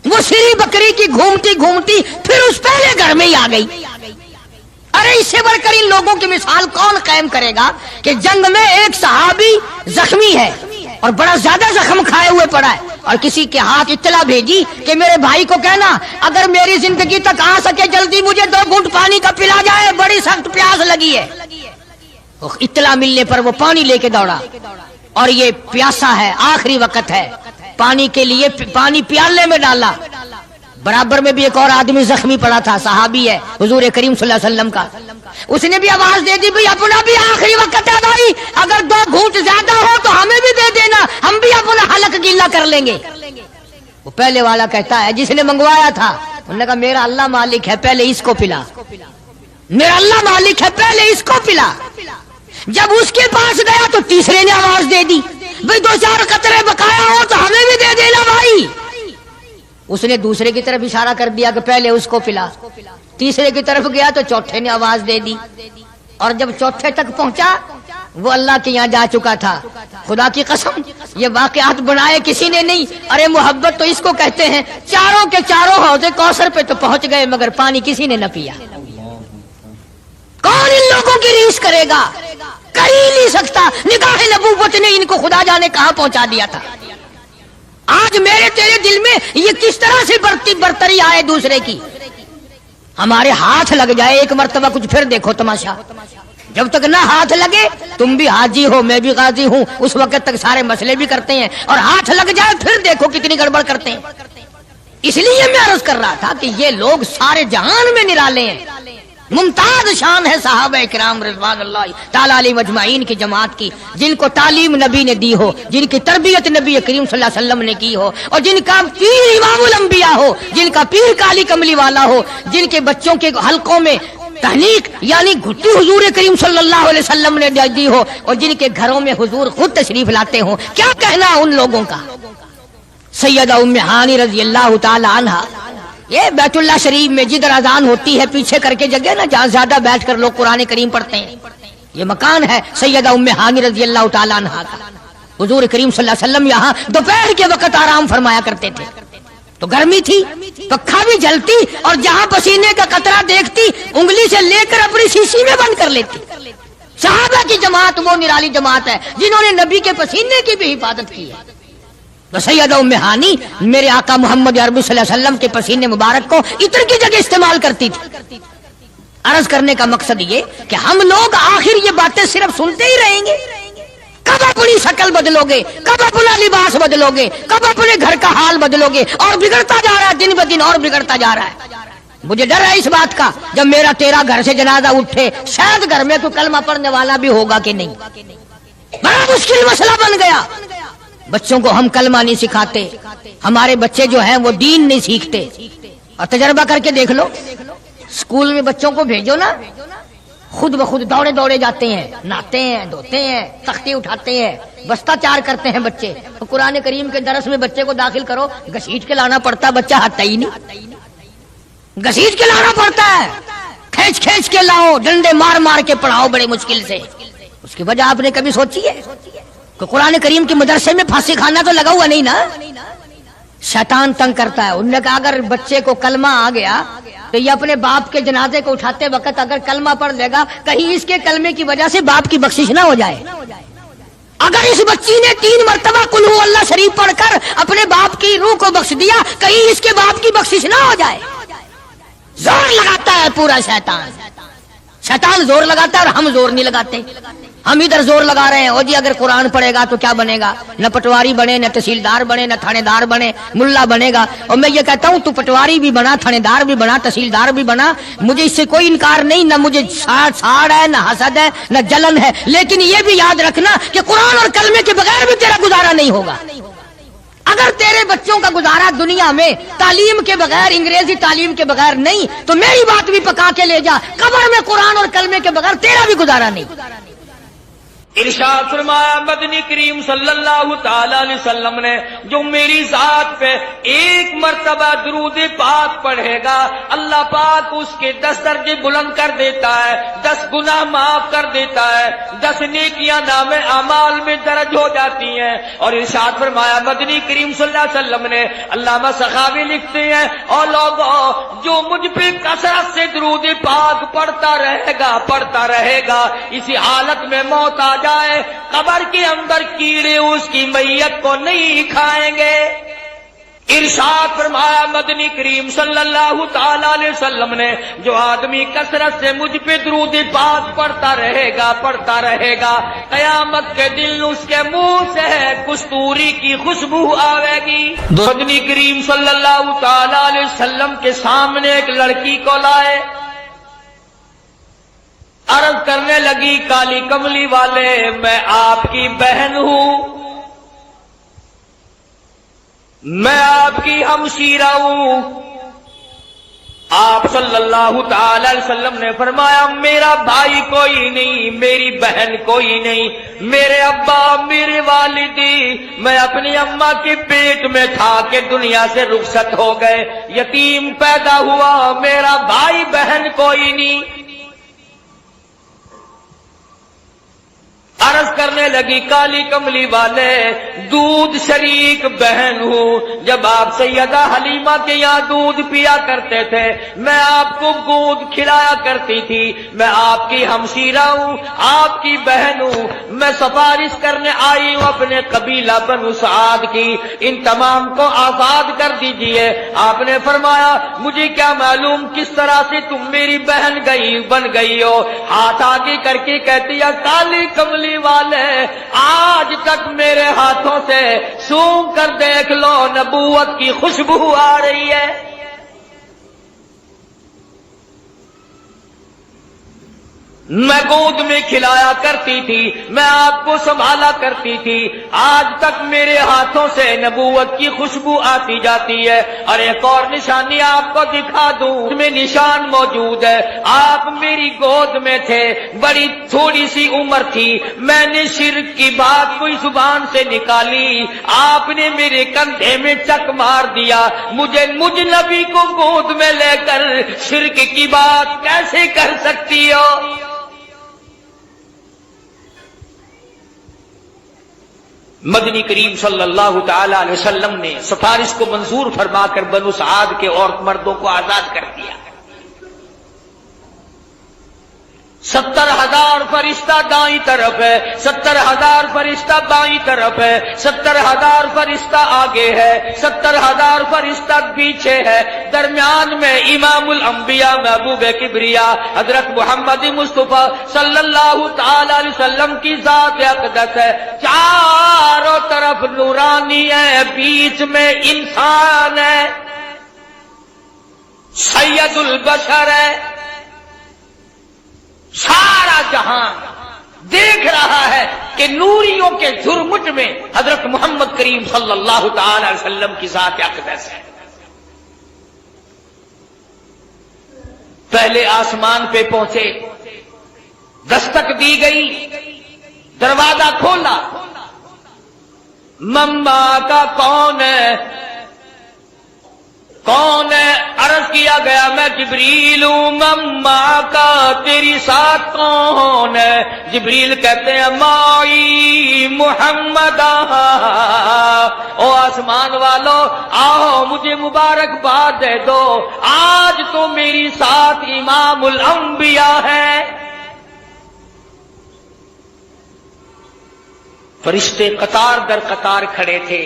وہ سری بکری کی گھومتی گھومتی پھر اس پہلے گھر میں ہی آ گئی۔ ارے اس سے بڑھ کر ان لوگوں کی مثال کون قائم کرے گا کہ جنگ میں ایک صحابی زخمی ہے اور بڑا زیادہ زخم کھائے ہوئے پڑا ہے، اور کسی کے ہاتھ اطلاع بھیجی کہ میرے بھائی کو کہنا اگر میری زندگی تک آ سکے جلدی مجھے 2 گھونٹ پانی کا پلا جائے، بڑی سخت پیاس لگی ہے۔ اطلاع ملنے پر وہ پانی لے کے دوڑا، اور یہ پیاسا ہے، آخری وقت ہے، پانی کے لیے پانی پیالے میں ڈالا۔ برابر میں بھی ایک اور آدمی زخمی پڑا تھا، صحابی ہے حضور کریم صلی اللہ علیہ وسلم کا، اس نے بھی آواز دے دی بھئی اپنا بھی آخری وقت ہے بھائی، اگر 2 گھونٹ زیادہ ہو تو ہمیں بھی دے دینا، ہم بھی اپنا حلق گیلا کر لیں گے۔ وہ پہلے والا کہتا ہے جس نے منگوایا تھا، انہوں نے کہا میرا اللہ مالک ہے، پہلے اس کو پلا، میرا اللہ مالک ہے، پہلے اس کو پلا۔ جب اس کے پاس گیا تو تیسرے نے آواز دے دی بھئی 2-4 قطرے بقایا ہو تو ہمیں بھی دے دینا بھائی۔ اس نے دوسرے کی طرف اشارہ کر دیا کہ پہلے اس کو پلا، تیسرے کی طرف گیا تو چوتھے نے آواز دے دی، اور جب چوتھے تک پہنچا وہ اللہ کے یہاں جا چکا تھا۔ خدا کی قسم یہ واقعات بنائے کسی نے نہیں، ارے محبت تو اس کو کہتے ہیں۔ چاروں کے چاروں حوض کوثر پہ تو پہنچ گئے مگر پانی کسی نے نہ پیا۔ کون ان لوگوں کی ریس کرے گا؟ کر ہی نہیں سکتا۔ نگاہ نبوت نے ان کو خدا جانے کہاں پہنچا دیا تھا۔ آج میرے تیرے دل میں یہ کس طرح سے برتری آئے دوسرے کی، ہمارے ہاتھ لگ جائے ایک مرتبہ کچھ پھر دیکھو تماشا۔ جب تک نہ ہاتھ لگے، تم بھی حاجی ہو میں بھی غازی ہوں، اس وقت تک سارے مسئلے بھی کرتے ہیں، اور ہاتھ لگ جائے پھر دیکھو کتنی گڑبڑ کرتے ہیں۔ اس لیے میں عرض کر رہا تھا کہ یہ لوگ سارے جہان میں نرالے ہیں، ممتاز شان ہے صحابہ کرام رضوان اللہ تعالی علیہ مجمعین کی جماعت کی، جن کو تعلیم نبی نے دی ہو، جن کی تربیت نبی کریم صلی اللہ علیہ وسلم نے کی ہو، اور جن کا پیر امام الانبیاء ہو، جن کا پیر کالی کملی والا ہو، جن کے بچوں کے حلقوں میں تحنیک یعنی گھٹی حضور کریم صلی اللہ علیہ وسلم نے دی ہو، اور جن کے گھروں میں حضور خود تشریف لاتے ہوں۔ کیا کہنا ان لوگوں کا؟ سیدہ ام ہانی رضی اللہ تعالی عنہا، یہ بیت اللہ شریف میں جدھر اذان ہوتی ہے پیچھے کر کے جگہ نا جہاں زیادہ بیٹھ کر لوگ قرآن کریم پڑھتے ہیں، یہ مکان ہے سیدہ ام ہانی رضی اللہ تعالیٰ عنہا کا. حضور کریم صلی اللہ علیہ وسلم یہاں دوپہر کے وقت آرام فرمایا کرتے تھے. تو گرمی تھی، پکھا بھی جلتی، اور جہاں پسینے کا قطرہ دیکھتی انگلی سے لے کر اپنی شیشی میں بند کر لیتی. صحابہ کی جماعت وہ نرالی جماعت ہے جنہوں نے نبی کے پسینے کی بھی حفاظت کی ہے. تو سیدہ ام ہانی میرے آقا محمد عربی صلی اللہ علیہ وسلم کے پسینے مبارک کو عطر کی جگہ استعمال کرتی تھی. عرض کرنے کا مقصد یہ کہ ہم لوگ آخر یہ باتیں صرف سنتے ہی رہیں گے؟ کب اپنی شکل بدلو گے؟ کب اپنا لباس بدلو گے؟ کب اپنے گھر کا حال بدلو گے؟ اور بگڑتا جا رہا ہے، دن بدن اور بگڑتا جا رہا ہے. مجھے ڈر ہے اس بات کا جب میرا تیرا گھر سے جنازہ اٹھے شاید گھر میں کوئی کلمہ پڑھنے والا بھی ہوگا کہ نہیں. بڑا مشکل مسئلہ بن گیا. بچوں کو ہم کلمہ نہیں سکھاتے، ہمارے بچے جو ہیں وہ دین نہیں سیکھتے. اور تجربہ کر کے دیکھ لو، اسکول میں بچوں کو بھیجو نا، خود بخود دوڑے دوڑے جاتے ہیں، نہاتے ہیں، دھوتے ہیں، تختی اٹھاتے ہیں، بستہ چار کرتے ہیں بچے. تو قرآن کریم کے درس میں بچے کو داخل کرو، گھسیٹ کے لانا پڑتا ہے، بچہ ہٹتا ہی نہیں. گھسیٹ کے لانا پڑتا ہے، کھینچ کھینچ کے لاؤ، ڈنڈے مار مار کے پڑھاؤ بڑے مشکل سے. اس کی وجہ آپ نے کبھی سوچی ہے کہ قرآن کریم کے مدرسے میں پھانسی کھانا تو لگا ہوا نہیں نا؟ شیطان تنگ کرتا ہے. انہوں نے کہا اگر بچے کو کلمہ آ گیا تو یہ اپنے باپ کے جنازے کو اٹھاتے وقت اگر کلمہ پڑھ لے گا، کہیں اس کے کلمے کی وجہ سے باپ کی بخشش نہ ہو جائے. اگر اس بچی نے 3 مرتبہ قل ہو اللہ شریف پڑھ کر اپنے باپ کی روح کو بخش دیا، کہیں اس کے باپ کی بخشش نہ ہو جائے. زور لگاتا ہے پورا شیطان. شیطان زور لگاتا ہے اور ہم زور نہیں لگاتے. ہم ادھر زور لگا رہے ہیں، او جی اگر قرآن پڑھے گا تو کیا بنے گا؟ نہ پٹواری بنے، نہ تحصیلدار بنے، نہ تھانے دار بنے، ملا بنے گا. اور میں یہ کہتا ہوں تو پٹواری بھی بنا، تھانے دار بھی بنا، تحصیلدار بھی بنا، مجھے اس سے کوئی انکار نہیں. نہ مجھے ساڑ ہے، نہ حسد ہے، نہ جلن ہے. لیکن یہ بھی یاد رکھنا کہ قرآن اور کلمے کے بغیر بھی تیرا گزارا نہیں ہوگا. اگر تیرے بچوں کا گزارا دنیا میں تعلیم کے بغیر، انگریزی تعلیم کے بغیر نہیں، تو میری بات بھی پکا کے لے جا، قبر میں قرآن اور کلمے کے بغیر تیرا بھی گزارا نہیں. ارشاد فرمایا مدنی کریم صلی اللہ تعالی علیہ وسلم نے جو میری ذات پہ 1 مرتبہ درود پاک پڑھے گا، اللہ پاک اس کے 10 درجے بلند کر دیتا ہے، 10 گناہ معاف کر دیتا ہے، 10 نیکیاں نام اعمال میں درج ہو جاتی ہیں. اور ارشاد فرمایا مدنی کریم صلی اللہ علیہ وسلم نے، علامہ سخاوی لکھتے ہیں، اور لوگوں جو مجھ پہ کثرت سے درود پاک پڑھتا رہے گا اسی حالت میں موت آ جائے، قبر کے اندر کیڑے اس کی میت کو نہیں کھائیں گے. ارشاد فرمایا مدنی کریم صلی اللہ تعالی علیہ وسلم نے جو آدمی کثرت سے مجھ پہ درود پاک پڑھتا رہے گا قیامت کے دن اس کے منہ سے کستوری کی خوشبو آئے گی. مدنی کریم صلی اللہ تعالی علیہ وسلم کے سامنے ایک لڑکی کو لائے، عرض کرنے لگی کالی کملی والے میں آپ کی بہن ہوں، میں آپ کی ہمشیرہ ہوں. آپ صلی اللہ تعالی علیہ وسلم نے فرمایا میرا بھائی کوئی نہیں، میری بہن کوئی نہیں، میرے ابا میرے والدی میں اپنی اماں کے پیٹ میں تھا کہ دنیا سے رخصت ہو گئے، یتیم پیدا ہوا، میرا بھائی بہن کوئی نہیں. عرض کرنے لگی کالی کملی والے دودھ شریک بہن ہوں، جب آپ سیدہ حلیمہ کے یہاں دودھ پیا کرتے تھے میں آپ کو گود کھلایا کرتی تھی، میں آپ کی ہمشیرہ ہوں، آپ کی بہن ہوں، میں سفارش کرنے آئی ہوں اپنے قبیلہ بنو سعد کی، ان تمام کو آزاد کر دیجئے. آپ نے فرمایا مجھے کیا معلوم کس طرح سے تم میری بہن بن گئی ہو. ہاتھ آگے کر کے کہتی ہے کالی کملی والے آج تک میرے ہاتھوں سے سونگھ کر دیکھ لو نبوت کی خوشبو آ رہی ہے. میں گود میں کھلایا کرتی تھی، میں آپ کو سنبھالا کرتی تھی، آج تک میرے ہاتھوں سے نبوت کی خوشبو آتی جاتی ہے. اور ایک اور نشانی آپ کو دکھا دوں، اس میں نشان موجود ہے. آپ میری گود میں تھے، بڑی تھوڑی سی عمر تھی، میں نے شرک کی بات کوئی زبان سے نکالی، آپ نے میرے کندھے میں چک مار دیا. مجھ نبی کو گود میں لے کر شرک کی بات کیسے کر سکتی ہو؟ مدنی کریم صلی اللہ تعالی علیہ وسلم نے سفارش کو منظور فرما کر بنو سعد کے عورت مردوں کو آزاد کر دیا۔ 70,000 فرشتہ دائیں طرف ہے، 70,000 فرشتہ بائیں طرف ہے، 70,000 فرشتہ آگے ہے، 70,000 فرشتہ پیچھے ہے، درمیان میں امام الانبیاء محبوب کبریا حضرت محمد مصطفیٰ صلی اللہ تعالی علیہ وسلم کی ذات اقدس ہے، چاروں طرف نورانی ہے، بیچ میں انسان ہے، سید البشر ہے۔ سارا جہان دیکھ رہا ہے کہ نوریوں کے جھرمٹ میں حضرت محمد کریم صلی اللہ تعالی علیہ وسلم کی ذات اقدس ہے۔ پہلے آسمان پہ پہنچے، دستک دی گئی، دروازہ کھولا، مما کا کون ہے؟ کون ہے؟ عرض کیا گیا میں جبریل ہوں۔ مما کا تیری ساتھ کون ہے؟ جبریل کہتے ہیں مائی محمد۔ او آسمان والو آؤ مجھے مبارکباد دے دو، آج تو میری ساتھ امام الانبیاء ہے۔ فرشتے قطار در قطار کھڑے تھے۔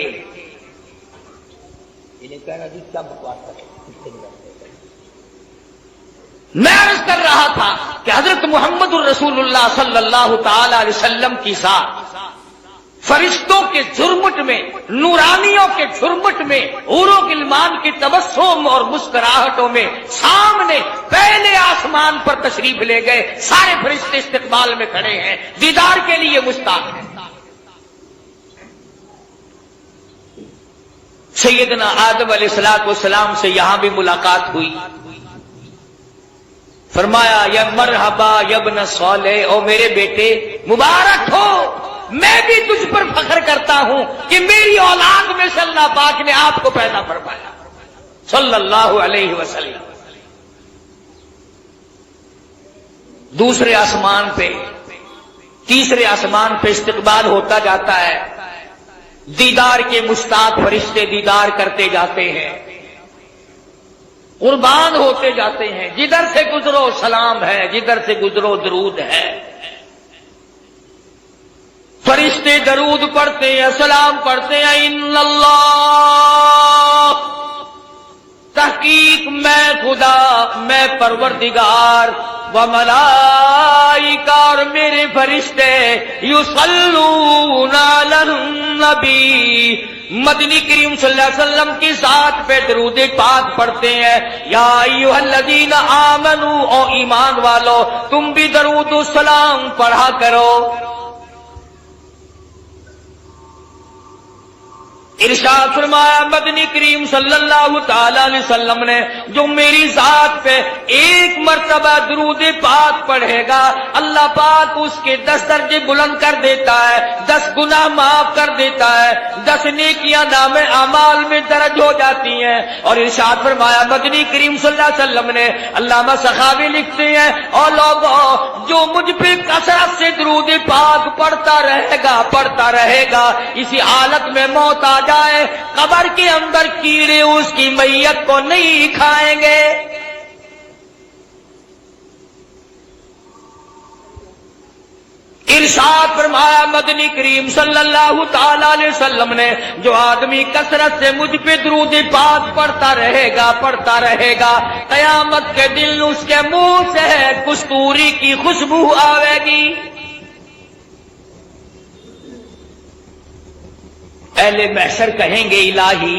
میں عرض کر رہا تھا کہ حضرت محمد الرسول اللہ صلی اللہ تعالی علیہ وسلم کی ذات فرشتوں کے جھرمٹ میں، نورانیوں کے جھرمٹ میں، حور و غلمان کی تبسم اور مسکراہٹوں میں سامنے پہلے آسمان پر تشریف لے گئے۔ سارے فرشتے استقبال میں کھڑے ہیں، دیدار کے لیے مشتاق ہیں۔ سیدنا آدم علیہ السلام سے یہاں بھی ملاقات ہوئی، فرمایا یا مرحبا یا ابن صالح، او میرے بیٹے مبارک ہو، میں بھی تجھ پر فخر کرتا ہوں کہ میری اولاد میں سے اللہ پاک نے آپ کو پیدا فرمایا صلی اللہ علیہ وسلم۔ دوسرے آسمان پہ، تیسرے آسمان پہ استقبال ہوتا جاتا ہے، دیدار کے مشتاق فرشتے دیدار کرتے جاتے ہیں، قربان ہوتے جاتے ہیں، جدھر سے گزرو سلام ہے، جدھر سے گزرو درود ہے۔ فرشتے درود پڑھتے ہیں، سلام پڑھتے ہیں، ان اللہ، تحقیق میں خدا، میں پروردگار، و ملائکہ اور میرے فرشتے، یصلون علی النبی، مدنی کریم صلی اللہ علیہ وسلم کی ذات پہ درود پاک پڑھتے ہیں۔ یا ایھا الذین آمنوا، او ایمان والو تم بھی درود و سلام پڑھا کرو۔ ارشاد فرمایا مدنی کریم صلی اللہ تعالی علیہ وسلم نے، جو میری ذات پہ ایک مرتبہ درود پاک پڑھے گا، اللہ پاک اس کے 10 درجے بلند کر دیتا ہے، 10 گناہ معاف کر دیتا ہے، 10 نیکیاں نام اعمال میں درج ہو جاتی ہیں۔ اور ارشاد فرمایا مدنی کریم صلی اللہ علیہ وسلم نے، علامہ سخاوی لکھتے ہیں، اور لوگوں جو مجھ پہ کثرت سے درود پاک پڑھتا رہے گا، اسی حالت میں موت آ جائے، قبر کے اندر کیڑے اس کی میت کو نہیں کھائیں گے۔ ارشاد فرمایا مدنی کریم صلی اللہ تعالی علیہ وسلم نے، جو آدمی کثرت سے مجھ پہ درود پاک پڑھتا رہے گا، قیامت کے دن اس کے منہ سے کستوری کی خوشبو آئے گی۔ اہل محشر کہیں گے الہی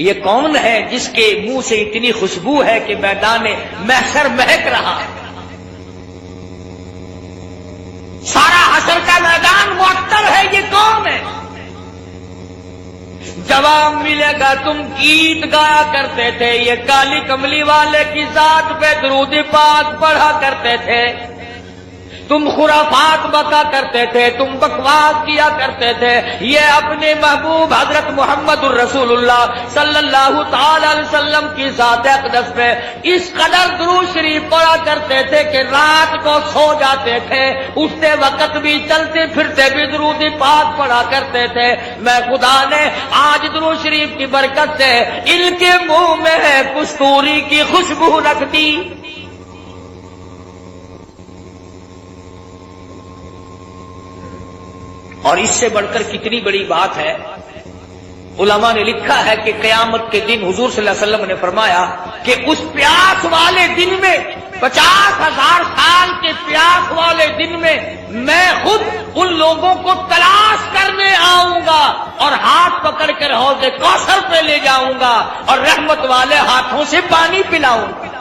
یہ کون ہے جس کے منہ سے اتنی خوشبو ہے کہ میدان محشر مہک رہا ہے؟ سارا حشر کا میدان معطر ہے، یہ کون ہے؟ جواب ملے گا تم گیت گایا کرتے تھے، یہ کالی کملی والے کی ذات پہ درود پاک پڑھا کرتے تھے، تم خرافات بکا کرتے تھے، تم بکواس کیا کرتے تھے، یہ اپنے محبوب حضرت محمد الرسول اللہ صلی اللہ تعالی علیہ وسلم کی ذات اقدس پہ اس قدر درود شریف پڑھا کرتے تھے کہ رات کو سو جاتے تھے، اٹھتے وقت بھی چلتے پھرتے بھی درود پاک پڑھا کرتے تھے۔ میں خدا نے آج درود شریف کی برکت سے ان کے منہ میں کستوری کی خوشبو رکھ دی۔ اور اس سے بڑھ کر کتنی بڑی بات ہے، علماء نے لکھا ہے کہ قیامت کے دن حضور صلی اللہ علیہ وسلم نے فرمایا کہ اس پیاس والے دن میں 50,000 سال کے پیاس والے دن میں خود ان لوگوں کو تلاش کرنے آؤں گا اور ہاتھ پکڑ کر حوض کوثر پہ لے جاؤں گا اور رحمت والے ہاتھوں سے پانی پلاؤں گا۔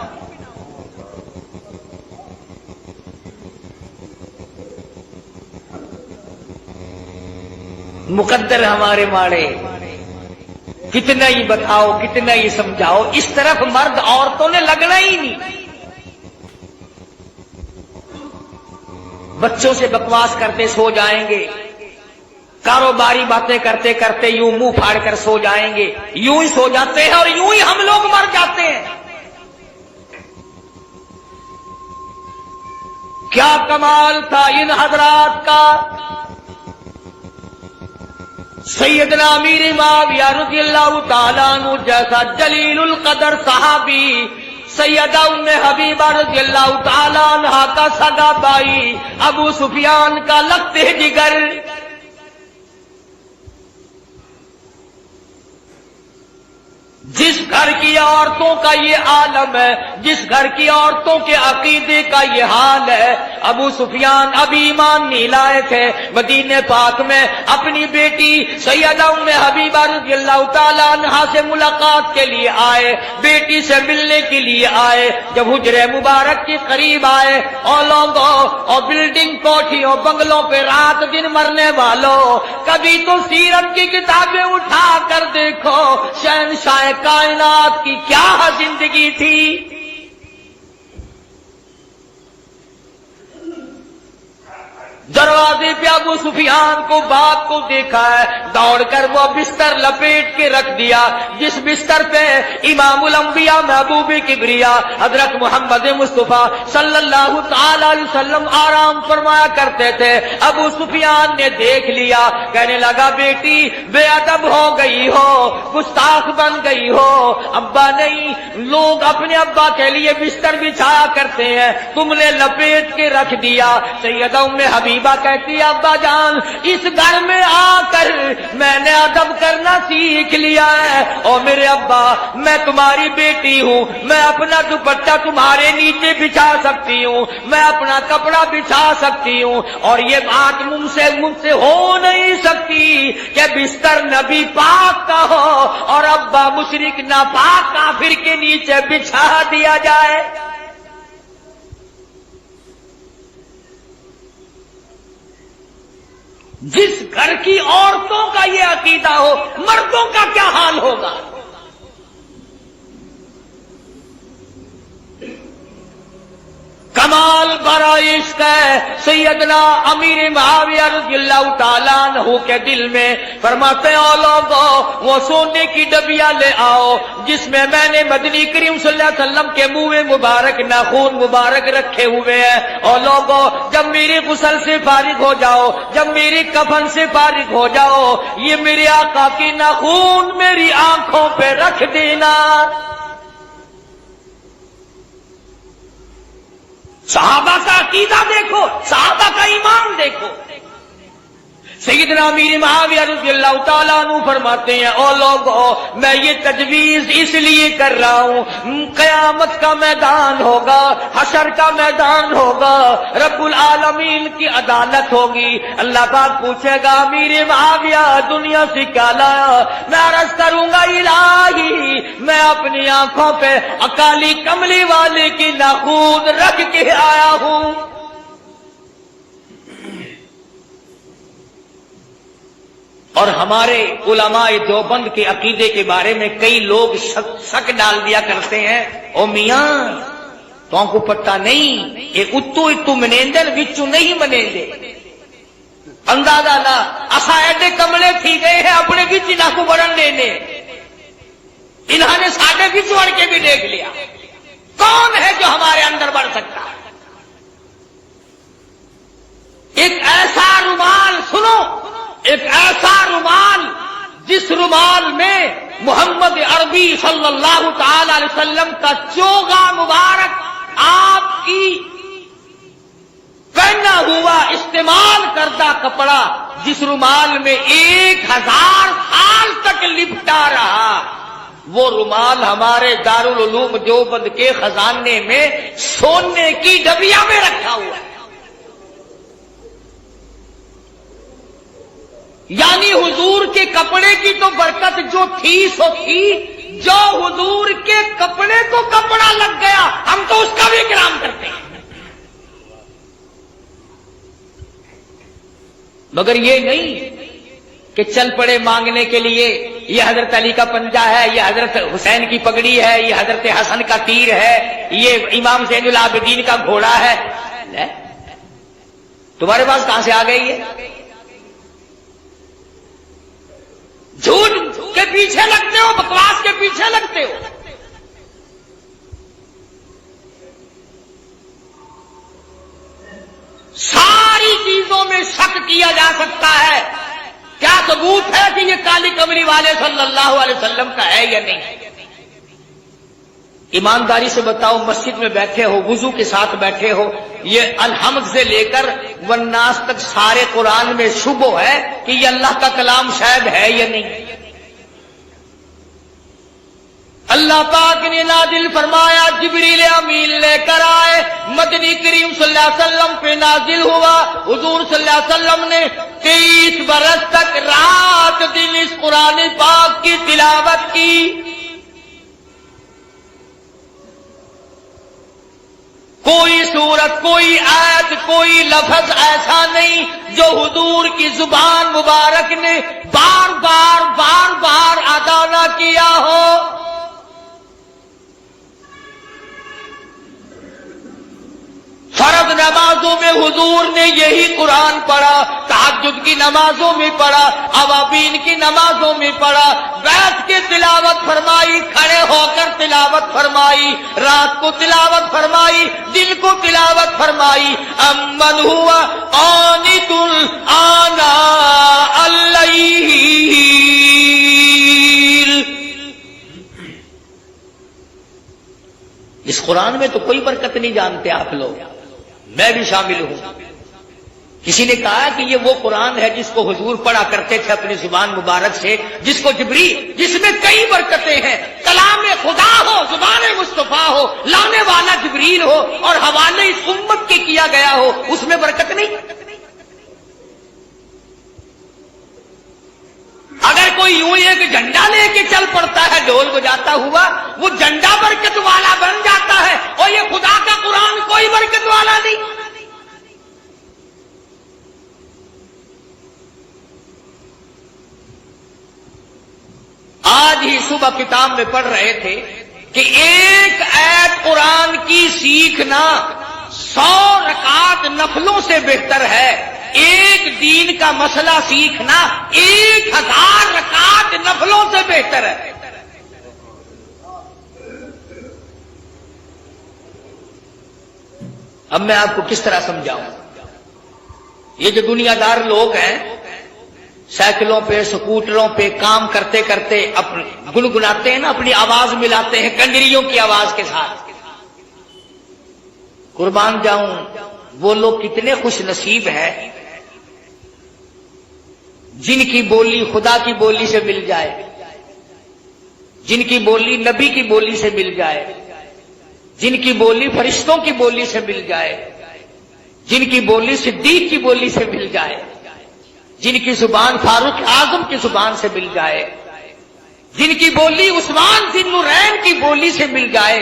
مقدر ہمارے ماڑے، کتنا ہی بتاؤ کتنا ہی سمجھاؤ، اس طرف مرد عورتوں نے لگنا ہی نہیں۔ بچوں سے بکواس کرتے سو جائیں گے، کاروباری باتیں کرتے کرتے یوں منہ پھاڑ کر سو جائیں گے، یوں ہی سو جاتے ہیں اور یوں ہی ہم لوگ مر جاتے ہیں۔ کیا کمال تھا ان حضرات کا! سیدنا امیر معاویہ رضی اللہ تعالیٰ عنہ جیسا جلیل القدر صحابی، سیدہ ام حبیبہ رضی اللہ تعالیٰ عنہ کا سگا بھائی ابو سفیان کا لگتے جگر، جس گھر کی عورتوں کا یہ عالم ہے، جس گھر کی عورتوں کے عقیدے کا یہ حال ہے، ابو سفیان ابھی ایمان نہیں لائے تھے، مدینے پاک میں اپنی بیٹی سیدہ ام حبیبہ رضی اللہ تعالیٰ عنہا سے ملاقات کے لیے آئے، بیٹی سے ملنے کے لیے آئے۔ جب حجرے مبارک کے قریب آئے، اور لوگوں اور بلڈنگ کوٹھیوں بنگلوں پہ رات دن مرنے والوں، کبھی تو سیرت کی کتابیں اٹھا کر دیکھو، شہنشاہ کائنات کی کیا زندگی تھی۔ دروازے پہ ابو سفیان کو باپ کو دیکھا ہے، دوڑ کر وہ بستر لپیٹ کے رکھ دیا جس بستر پہ امام الانبیاء محبوب کبریا حضرت محمد مصطفیٰ صلی اللہ تعالی علیہ وسلم آرام فرمایا کرتے تھے۔ ابو سفیان نے دیکھ لیا، کہنے لگا بیٹی بے ادب ہو گئی ہو، گستاخ بن گئی ہو، ابا نہیں، لوگ اپنے ابا کے لیے بستر بچھایا کرتے ہیں، تم نے لپیٹ کے رکھ دیا۔ سیدہ ام حبیبہ کہتی ابا جان اس گھر میں آ کر میں نے ادب کرنا سیکھ لیا ہے، اور میرے ابا میں تمہاری بیٹی ہوں، میں اپنا دوپٹہ تمہارے نیچے بچھا سکتی ہوں، میں اپنا کپڑا بچھا سکتی ہوں، اور یہ بات مجھ سے ہو نہیں سکتی کہ بستر نبی پاک کا ہو اور ابا مشرک ناپاک کافر کے نیچے بچھا دیا جائے۔ جس گھر کی عورتوں کا یہ عقیدہ ہو، مردوں کا کیا حال ہوگا؟ کمال برا عشق ہے سیدنا امیر معاویہ رضی اللہ تعالیٰ عنہ کے دل میں۔ فرماتے ہیں لوگوں وہ سونے کی ڈبیا لے آؤ جس میں نے مدنی کریم صلی اللہ علیہ وسلم کے منہ مبارک ناخون مبارک رکھے ہوئے ہیں، اور لوگوں جب میری غسل سے فارغ ہو جاؤ، جب میری کفن سے فارغ ہو جاؤ، یہ میرے آقا کی ناخون میری آنکھوں پہ رکھ دینا۔ صحابہ کا عقیدہ دیکھو، صحابہ کا ایمان دیکھو۔ سیدنا امیر معاویہ رضی اللہ تعالیٰ عنہ فرماتے ہیں او لوگوں میں یہ تجویز اس لیے کر رہا ہوں، قیامت کا میدان ہوگا، حشر کا میدان ہوگا، رب العالمین کی عدالت ہوگی، اللہ پاک پوچھے گا امیر معاویہ دنیا سے کیا لایا؟ میں عرض کروں گا الہی میں اپنی آنکھوں پہ اکالی کملی والے کی ناخون رکھ کے آیا ہوں۔ اور ہمارے علماء دیوبند کے عقیدے کے بارے میں کئی لوگ شک ڈال دیا کرتے ہیں، او میاں تو کو پتہ نہیں یہ اتو منیندن وچو نہیں منیندے اندازہ نہ اسا ایڈے کملے تھی گئے ہیں اپنے بچ نہ کو بڑھن دینے انہوں نے ساڑھے بچ بڑھ کے بھی دیکھ لیا کون ہے جو ہمارے اندر بڑھ سکتا ہے ایک ایسا رومال سنو ایک ایسا رومال جس رومال میں محمد عربی صلی اللہ تعالی علیہ وسلم کا چوغا مبارک آپ کی پہنا ہوا استعمال کردہ کپڑا جس رومال میں 1000 سال تک لپٹا رہا وہ رومال ہمارے دارالعلوم دیوبند کے خزانے میں سونے کی ڈبیا میں رکھا ہوا ہے یعنی حضور کے کپڑے کی تو برکت جو تھی سو تھی جو حضور کے کپڑے کو کپڑا لگ گیا ہم تو اس کا بھی اکرام کرتے ہیں مگر یہ نہیں کہ چل پڑے مانگنے کے لیے یہ حضرت علی کا پنجہ ہے یہ حضرت حسین کی پگڑی ہے یہ حضرت حسن کا تیر ہے یہ امام زین العابدین کا گھوڑا ہے تمہارے پاس کہاں سے آ گئی ہے جھوٹ کے پیچھے لگتے ہو بکواس کے پیچھے لگتے ہو ساری چیزوں میں شک کیا جا سکتا ہے کیا ثبوت ہے کہ یہ کالی کمری والے صلی اللہ علیہ وسلم کا ہے یا نہیں ایمانداری سے بتاؤ مسجد میں بیٹھے ہو وضو کے ساتھ بیٹھے ہو یہ الحمد سے لے کر والناس تک سارے قرآن میں شبہ ہے کہ یہ اللہ کا کلام شاید ہے یا نہیں اللہ پاک نے نازل فرمایا جبریل امین لے کر آئے مدنی کریم صلی اللہ علیہ وسلم پہ نازل ہوا حضور صلی اللہ علیہ وسلم نے 23 برس تک رات دن اس قرآن پاک کی تلاوت کی کوئی سورت کوئی آیت کوئی لفظ ایسا نہیں جو حضور کی زبان مبارک نے بار بار ادا نہ کیا ہو فرض نمازوں میں حضور نے یہی قرآن پڑھا تہجد کی نمازوں میں پڑھا اوابین کی نمازوں میں پڑھا بیٹھ کے تلاوت فرمائی کھڑے ہو کر تلاوت فرمائی رات کو تلاوت فرمائی دن کو تلاوت فرمائی امن ہوا قانت آناء اللیل اس قرآن میں تو کوئی برکت نہیں جانتے آپ لوگ میں بھی شامل ہوں کسی نے کہا کہ یہ وہ قرآن ہے جس کو حضور پڑھا کرتے تھے اپنی زبان مبارک سے جس کو جبریل جس میں کئی برکتیں ہیں کلام خدا ہو زبان مصطفیٰ ہو لانے والا جبریل ہو اور حوالے اس امت کے کیا گیا ہو اس میں برکت نہیں اگر کوئی یوں ایک جھنڈا لے کے چل پڑتا ہے ڈھول بجاتا ہوا وہ جھنڈا برکت والا بن جاتا ہے اور یہ خدا کا قرآن کوئی برکت والا نہیں آج ہی صبح کتاب میں پڑھ رہے تھے کہ ایک آیت قرآن کی سیکھنا 100 رکعت نفلوں سے بہتر ہے ایک دین کا مسئلہ سیکھنا 1000 رکعت نفلوں سے بہتر ہے اب میں آپ کو کس طرح سمجھاؤں یہ جو دنیا دار لوگ ہیں سائیکلوں پہ سکوٹروں پہ کام کرتے کرتے گنگناتے ہیں نا اپنی آواز ملاتے ہیں کنجریوں کی آواز کے ساتھ قربان جاؤں وہ لوگ کتنے خوش نصیب ہیں جن کی بولی خدا کی بولی سے مل جائے جن کی بولی نبی کی بولی سے مل جائے جن کی بولی فرشتوں کی بولی سے مل جائے جن کی بولی صدیق کی بولی سے مل جائے جن کی زبان فاروق اعظم کی زبان سے مل جائے جن کی بولی عثمان ذی النورین کی بولی سے مل جائے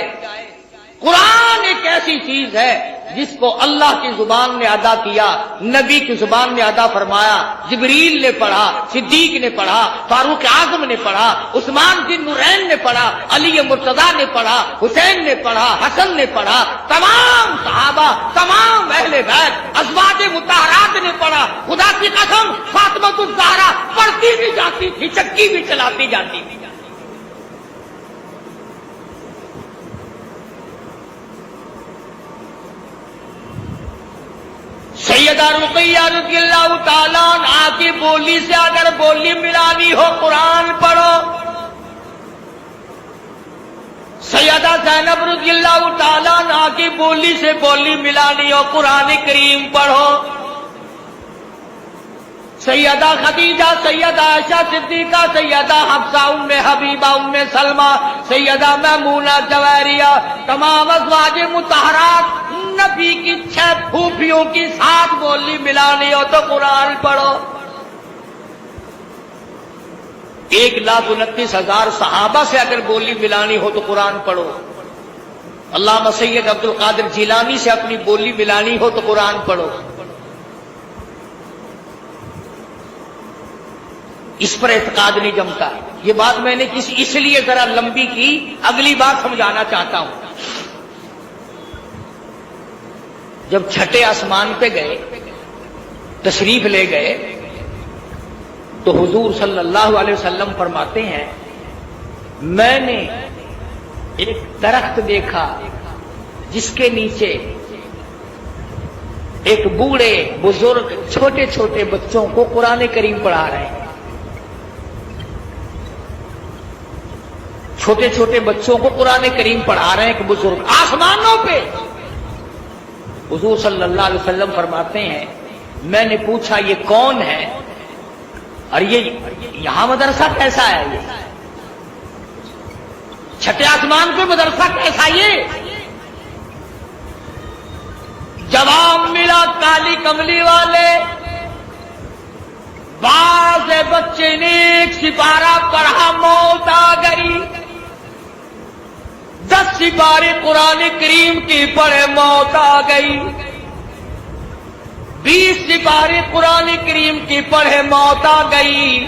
قرآن ایک ایسی چیز ہے جس کو اللہ کی زبان نے ادا کیا، نبی کی زبان نے ادا فرمایا، جبریل نے پڑھا، صدیق نے پڑھا، فاروق اعظم نے پڑھا، عثمان بن نورین نے پڑھا، علی مرتضیٰ نے پڑھا، حسین نے پڑھا، حسن نے پڑھا، تمام صحابہ، تمام اہل بیت، ازواج مطہرات نے پڑھا۔ خدا کی قسم فاطمہ الزہرا پڑھتی بھی جاتی تھی، چکی بھی چلاتی جاتی تھی۔ سیدہ رقیہ رضی اللہ تعالیٰ عنہا کی بولی سے اگر بولی ملانی ہو قرآن پڑھو، سیدہ زینب رضی اللہ تعالیٰ عنہا کی بولی سے بولی ملانی ہو قرآن کریم پڑھو، سیدہ خدیجہ، سیدہ عائشہ صدیقہ، سیدہ حفصہ، ام حبیبہ، ام سلمہ، سیدہ میمونہ جویریہ، تمام ازواج مطہرات، نبی کی 6 پھوپھیوں کی 7 بولی ملانی ہو تو قرآن پڑھو۔ 1,29,000 صحابہ سے اگر بولی ملانی ہو تو قرآن پڑھو۔ علامہ سید عبد القادر جیلانی سے اپنی بولی ملانی ہو تو قرآن پڑھو۔ اس پر اعتقاد نہیں جمتا۔ یہ بات میں نے اس لیے ذرا لمبی کی، اگلی بات سمجھانا چاہتا ہوں۔ جب چھٹے آسمان پہ گئے، تشریف لے گئے، تو حضور صلی اللہ علیہ وسلم فرماتے ہیں میں نے ایک درخت دیکھا جس کے نیچے ایک بوڑھے بزرگ چھوٹے چھوٹے بچوں کو قرآن کریم پڑھا رہے ہیں، چھوٹے چھوٹے بچوں کو قرآن کریم پڑھا رہے ہیں ایک بزرگ آسمانوں پہ۔ حضور صلی اللہ علیہ وسلم فرماتے ہیں میں نے پوچھا یہ کون ہے اور یہ یہاں مدرسہ کیسا ہے؟ یہ چھٹے آسمان پہ مدرسہ کیسا؟ یہ جواب ملا کالی کملی والے، بعض بچے نے ایک سپارہ پڑھا موت آ گئی، 10 سپارے قرآن کریم کی پڑھے موت آ گئی، 20 سپارے قرآن کریم کی پڑھے موت آ گئی۔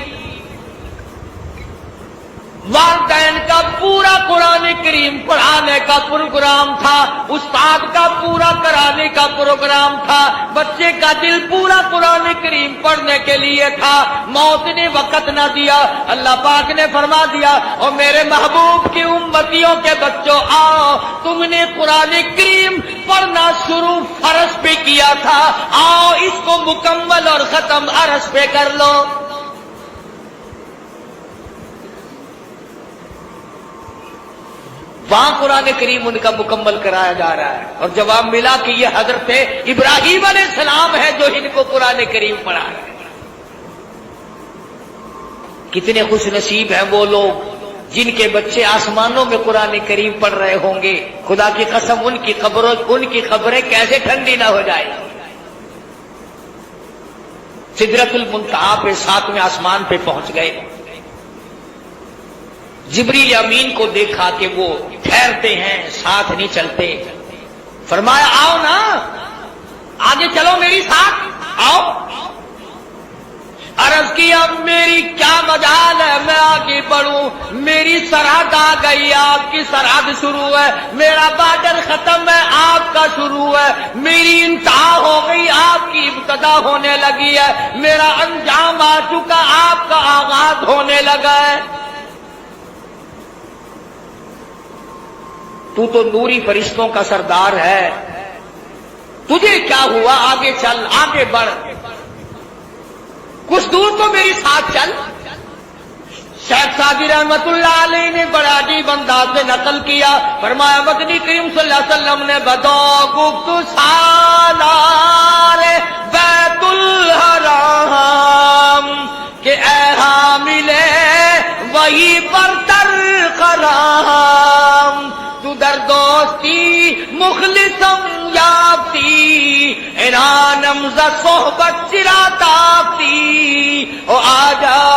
والدین کا پورا قرآن کریم پڑھانے کا پروگرام تھا، استاد کا پورا کرانے کا پروگرام تھا، بچے کا دل پورا قرآن کریم پڑھنے کے لیے تھا، موت نے وقت نہ دیا۔ اللہ پاک نے فرما دیا اور میرے محبوب کی امتیوں کے بچوں آؤ، تم نے قرآن کریم پڑھنا شروع فرض پہ کیا تھا، آؤ اس کو مکمل اور ختم عرض پہ کر لو۔ وہاں قرآن کریم ان کا مکمل کرایا جا رہا ہے اور جواب ملا کہ یہ حضرت ابراہیم علیہ السلام ہے جو ان کو قرآن کریم پڑھا ہے۔ کتنے خوش نصیب ہیں وہ لوگ جن کے بچے آسمانوں میں قرآن کریم پڑھ رہے ہوں گے۔ خدا کی قسم ان کی قبریں کیسے ٹھنڈی نہ ہو جائے۔ سدرۃ المنتہا پہ 7ویں آسمان پہ پہنچ گئے، جبریل امین کو دیکھا کہ وہ ٹھہرتے ہیں، ساتھ نہیں چلتے، فرمایا آؤ نا آگے چلو میری ساتھ آؤ۔ عرض کیا میری کیا مجال ہے میں آگے بڑھوں، میری سرحد آ گئی، آپ کی سرحد شروع ہے، میرا بارڈر ختم ہے، آپ کا شروع ہے، میری انتہا ہو گئی، آپ کی ابتدا ہونے لگی ہے، میرا انجام آ چکا، آپ کا آغاز ہونے لگا ہے۔ تو نوری فرشتوں کا سردار ہے، تجھے کیا ہوا؟ آگے چل، آگے بڑھ، کچھ دور تو میری ساتھ چل۔ شیخ سعدی رحمت اللہ علیہ نے بڑا عجیب انداز سے نقل کیا، فرمایا مدنی کریم صلی اللہ علیہ وسلم نے بدو گفت سالار بیت الحرام کہ اے حامل وہی برتر خرام، تو در دوستی مخلصم یافتی، انانم ز صحبت چرا تافتی، او آجا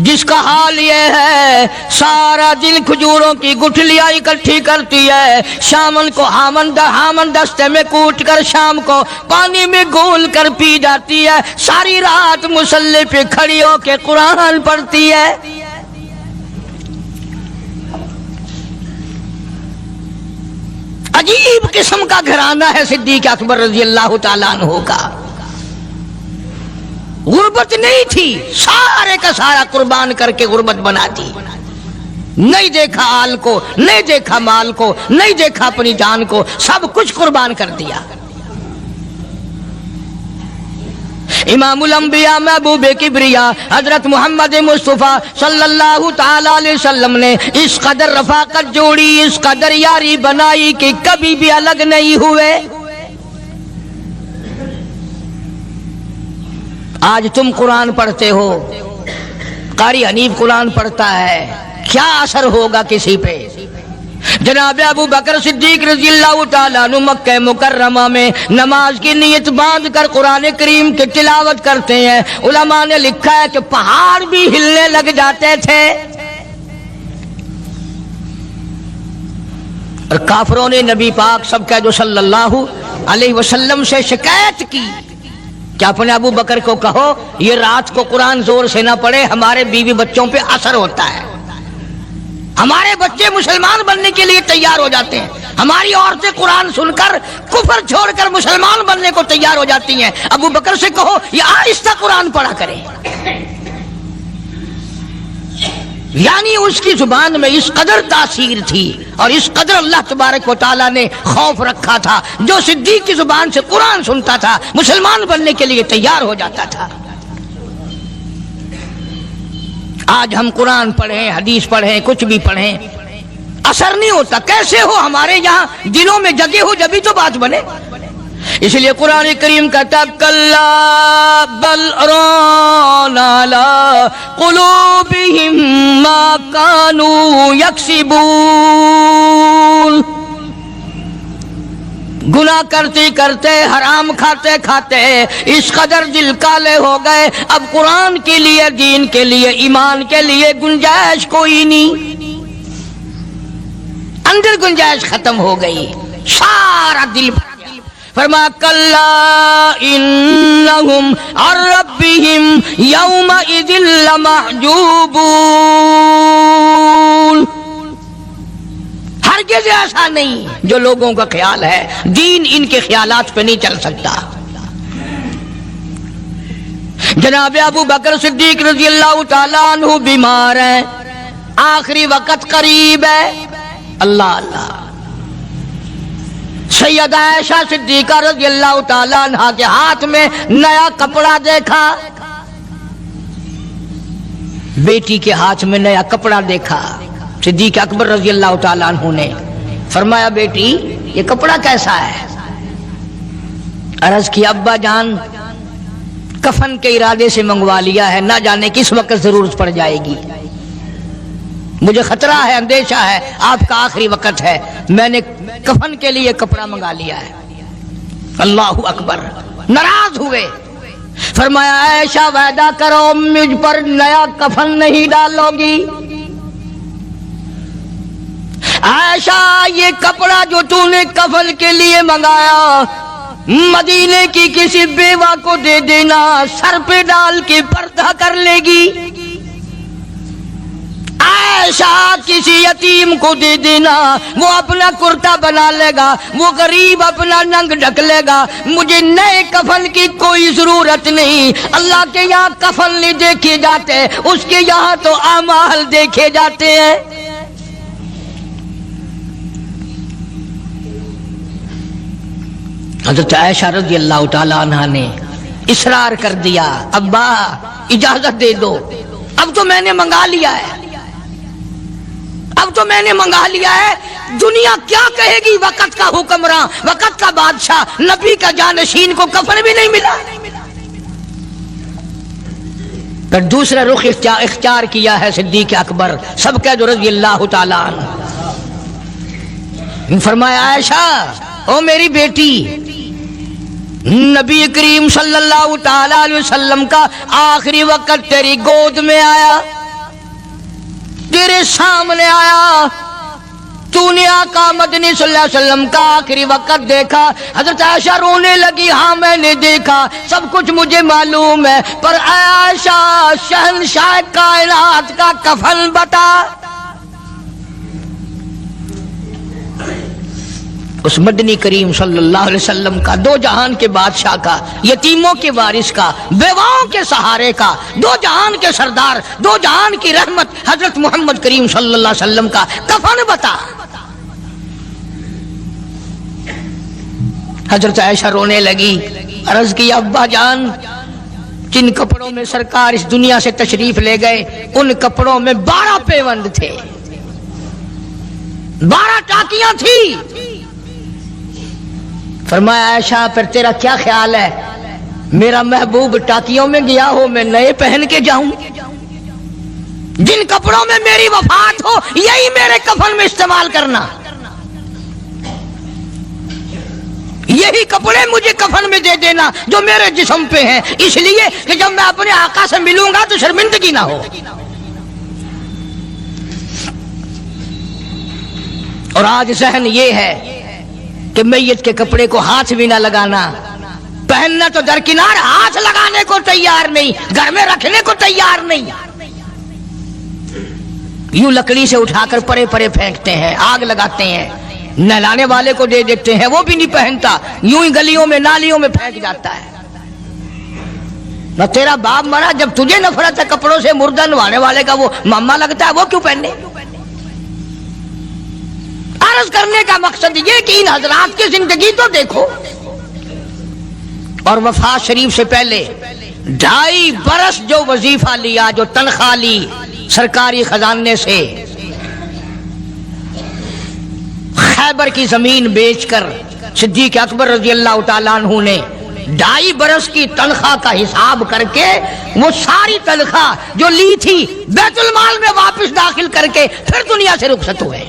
جس کا حال یہ ہے سارا دن کھجوروں کی گٹھلیاں اکٹھی کرتی ہے، شامن کو ہامن دستے میں کوٹ کر شام کو پانی میں گھول کر پی جاتی ہے، ساری رات مصلی پہ کھڑی ہو کے قرآن پڑھتی ہے۔ عجیب قسم کا گھرانہ ہے صدیق اکبر رضی اللہ تعالیٰ عنہ کا۔ غربت نہیں تھی، سارے کا سارا قربان کر کے غربت بنا دی۔ نہیں دیکھا آل کو، نہیں دیکھا مال کو، نہیں دیکھا اپنی جان کو، سب کچھ قربان کر دیا۔ امام الانبیاء محبوب کبریا حضرت محمد مصطفیٰ صلی اللہ تعالی علیہ وسلم نے اس قدر رفاقت جوڑی، اس قدر یاری بنائی کہ کبھی بھی الگ نہیں ہوئے۔ آج تم قرآن پڑھتے ہو، قاری حنیف قرآن پڑھتا ہے، کیا اثر ہوگا کسی پہ؟ جناب ابو بکر صدیق رضی اللہ تعالیٰ عنہ مکہ مکرمہ میں نماز کی نیت باندھ کر قرآن کریم کی تلاوت کرتے ہیں۔ علماء نے لکھا ہے کہ پہاڑ بھی ہلنے لگ جاتے تھے، اور کافروں نے نبی پاک سب کا جو صلی اللہ علیہ وسلم سے شکایت کی کہ اپنے ابو بکر کو کہو یہ رات کو قرآن زور سے نہ پڑھے، ہمارے بیوی بچوں پہ اثر ہوتا ہے، ہمارے بچے مسلمان بننے کے لیے تیار ہو جاتے ہیں، ہماری عورتیں قرآن سن کر کفر چھوڑ کر مسلمان بننے کو تیار ہو جاتی ہیں، ابو بکر سے کہو یہ آہستہ قرآن پڑھا کرے۔ یعنی اس کی زبان میں اس قدر تاثیر تھی اور اس قدر اللہ تبارک و تعالیٰ نے خوف رکھا تھا، جو صدیق کی زبان سے قرآن سنتا تھا مسلمان بننے کے لیے تیار ہو جاتا تھا۔ آج ہم قرآن پڑھیں، حدیث پڑھیں، کچھ بھی پڑھیں، اثر نہیں ہوتا۔ کیسے ہو؟ ہمارے یہاں دلوں میں جگہ ہو جبھی تو بات بنے۔ اس لیے قرآن کریم کہتا کلا بل ران علی قلوبہم ما کانوا یکسبون، گناہ کرتے کرتے، حرام کھاتے کھاتے اس قدر دل کالے ہو گئے، اب قرآن کے لیے، دین کے لیے، ایمان کے لیے گنجائش کوئی نہیں، اندر گنجائش ختم ہو گئی، سارا دل بھر گیا۔ فرمایا کلا انہم عن ربہم یومئذ لمحجوبون، ہرگز ایسا نہیں جو لوگوں کا خیال ہے، دین ان کے خیالات پہ نہیں چل سکتا۔ جناب ابو بکر صدیق رضی اللہ تعالیٰ عنہ بیمار ہیں، آخری وقت قریب ہے، اللہ اللہ۔ سیدہ عائشہ صدیقہ رضی اللہ تعالیٰ عنہ کے ہاتھ میں نیا کپڑا دیکھا، بیٹی کے ہاتھ میں نیا کپڑا دیکھا، صدیق اکبر رضی اللہ تعالیٰ عنہ نے فرمایا بیٹی یہ کپڑا کیسا ہے؟ عرض کی ابا جان کفن کے ارادے سے منگوا لیا ہے، نہ جانے کس وقت ضرورت پڑ جائے گی، مجھے خطرہ ہے، اندیشہ ہے، آپ کا آخری وقت ہے، میں نے کفن کے لیے کپڑا منگا لیا ہے۔ اللہ اکبر۔ ناراض ہوئے، فرمایا عائشہ وعدہ کرو مجھ پر نیا کفن نہیں ڈالو گی۔ عائشہ یہ کپڑا جو تو نے کفن کے لیے منگایا مدینے کی کسی بیوہ کو دے دینا، سر پہ ڈال کے پردہ کر لے گی۔ عائشہ کسی یتیم کو دے دینا، وہ اپنا کرتا بنا لے گا، وہ غریب اپنا ننگ ڈھک لے گا، مجھے نئے کفن کی کوئی ضرورت نہیں۔ اللہ کے یہاں کفن نہیں دیکھے جاتے، اس کے یہاں تو اعمال دیکھے جاتے ہیں۔ حضرت عائشہ رضی اللہ تعالیٰ عنہ نے اصرار کر دیا، ابا اجازت دے دو، اب تو میں نے منگا لیا ہے، اب تو میں نے منگا لیا ہے، دنیا کیا کہے گی؟ وقت کا حکمراں، وقت کا بادشاہ، نبی کا جانشین کو کفن بھی نہیں ملا۔ پھر دوسرا رخ اختیار کیا ہے صدیق اکبر سب کا جو رضی اللہ تعالیٰ عنہ، فرمایا عائشہ او میری بیٹی، نبی کریم صلی اللہ تعالی علیہ وسلم کا آخری وقت تیری گود میں آیا، سامنے آیا، تو نے آقا مدنی صلی اللہ علیہ وسلم کا آخری وقت دیکھا۔ حضرت عائشہ رونے لگی، ہاں میں نے دیکھا، سب کچھ مجھے معلوم ہے، پر اے عائشہ شہنشاہ کائنات کا کفن بتا۔ اس مدنی کریم صلی اللہ علیہ وسلم کا، دو جہان کے بادشاہ کا، یتیموں کے وارث کا، بیواؤں کے سہارے کا، دو جہان کے سردار، دو جہان کی رحمت حضرت محمد کریم صلی اللہ علیہ وسلم کا کفن بتا۔ حضرت عائشہ رونے لگی، عرض کی ابا جان، جن کپڑوں میں سرکار اس دنیا سے تشریف لے گئے ان کپڑوں میں 12 پیوند تھے، 12 ٹاکیاں تھی۔ فرمایا عائشہ پھر تیرا کیا خیال ہے، میرا محبوب ٹاکیوں میں گیا ہو میں نئے پہن کے جاؤں؟ جن کپڑوں میں میری وفات ہو یہی میرے کفن میں استعمال کرنا، یہی کپڑے مجھے کفن میں دے دینا جو میرے جسم پہ ہیں، اس لیے کہ جب میں اپنے آقا سے ملوں گا تو شرمندگی نہ ہو۔ اور آج ذہن یہ ہے کہ میت کے کپڑے کو ہاتھ بھی نہ لگانا، پہننا تو درکنار، ہاتھ لگانے کو تیار نہیں، گھر میں رکھنے کو تیار نہیں، یوں لکڑی سے اٹھا کر پرے پرے پھینکتے ہیں، آگ لگاتے ہیں، نہلانے والے کو دے دیتے ہیں، وہ بھی نہیں پہنتا، یوں ہی گلیوں میں نالیوں میں پھینک جاتا ہے۔ نہ تیرا باپ مرا، جب تجھے نفرت ہے کپڑوں سے، مردہ نوانے والے کا وہ ماما لگتا ہے، وہ کیوں پہنے؟ عرض کرنے کا مقصد یہ کہ ان حضرات کی زندگی تو دیکھو، اور وفات شریف سے پہلے 2.5 برس جو وظیفہ لیا، جو تنخواہ لی سرکاری خزانے سے، خیبر کی زمین بیچ کر صدیق اکبر رضی اللہ تعالیٰ عنہ نے 2.5 برس کی تنخواہ کا حساب کر کے وہ ساری تنخواہ جو لی تھی بیت المال میں واپس داخل کر کے پھر دنیا سے رخصت ہوئے۔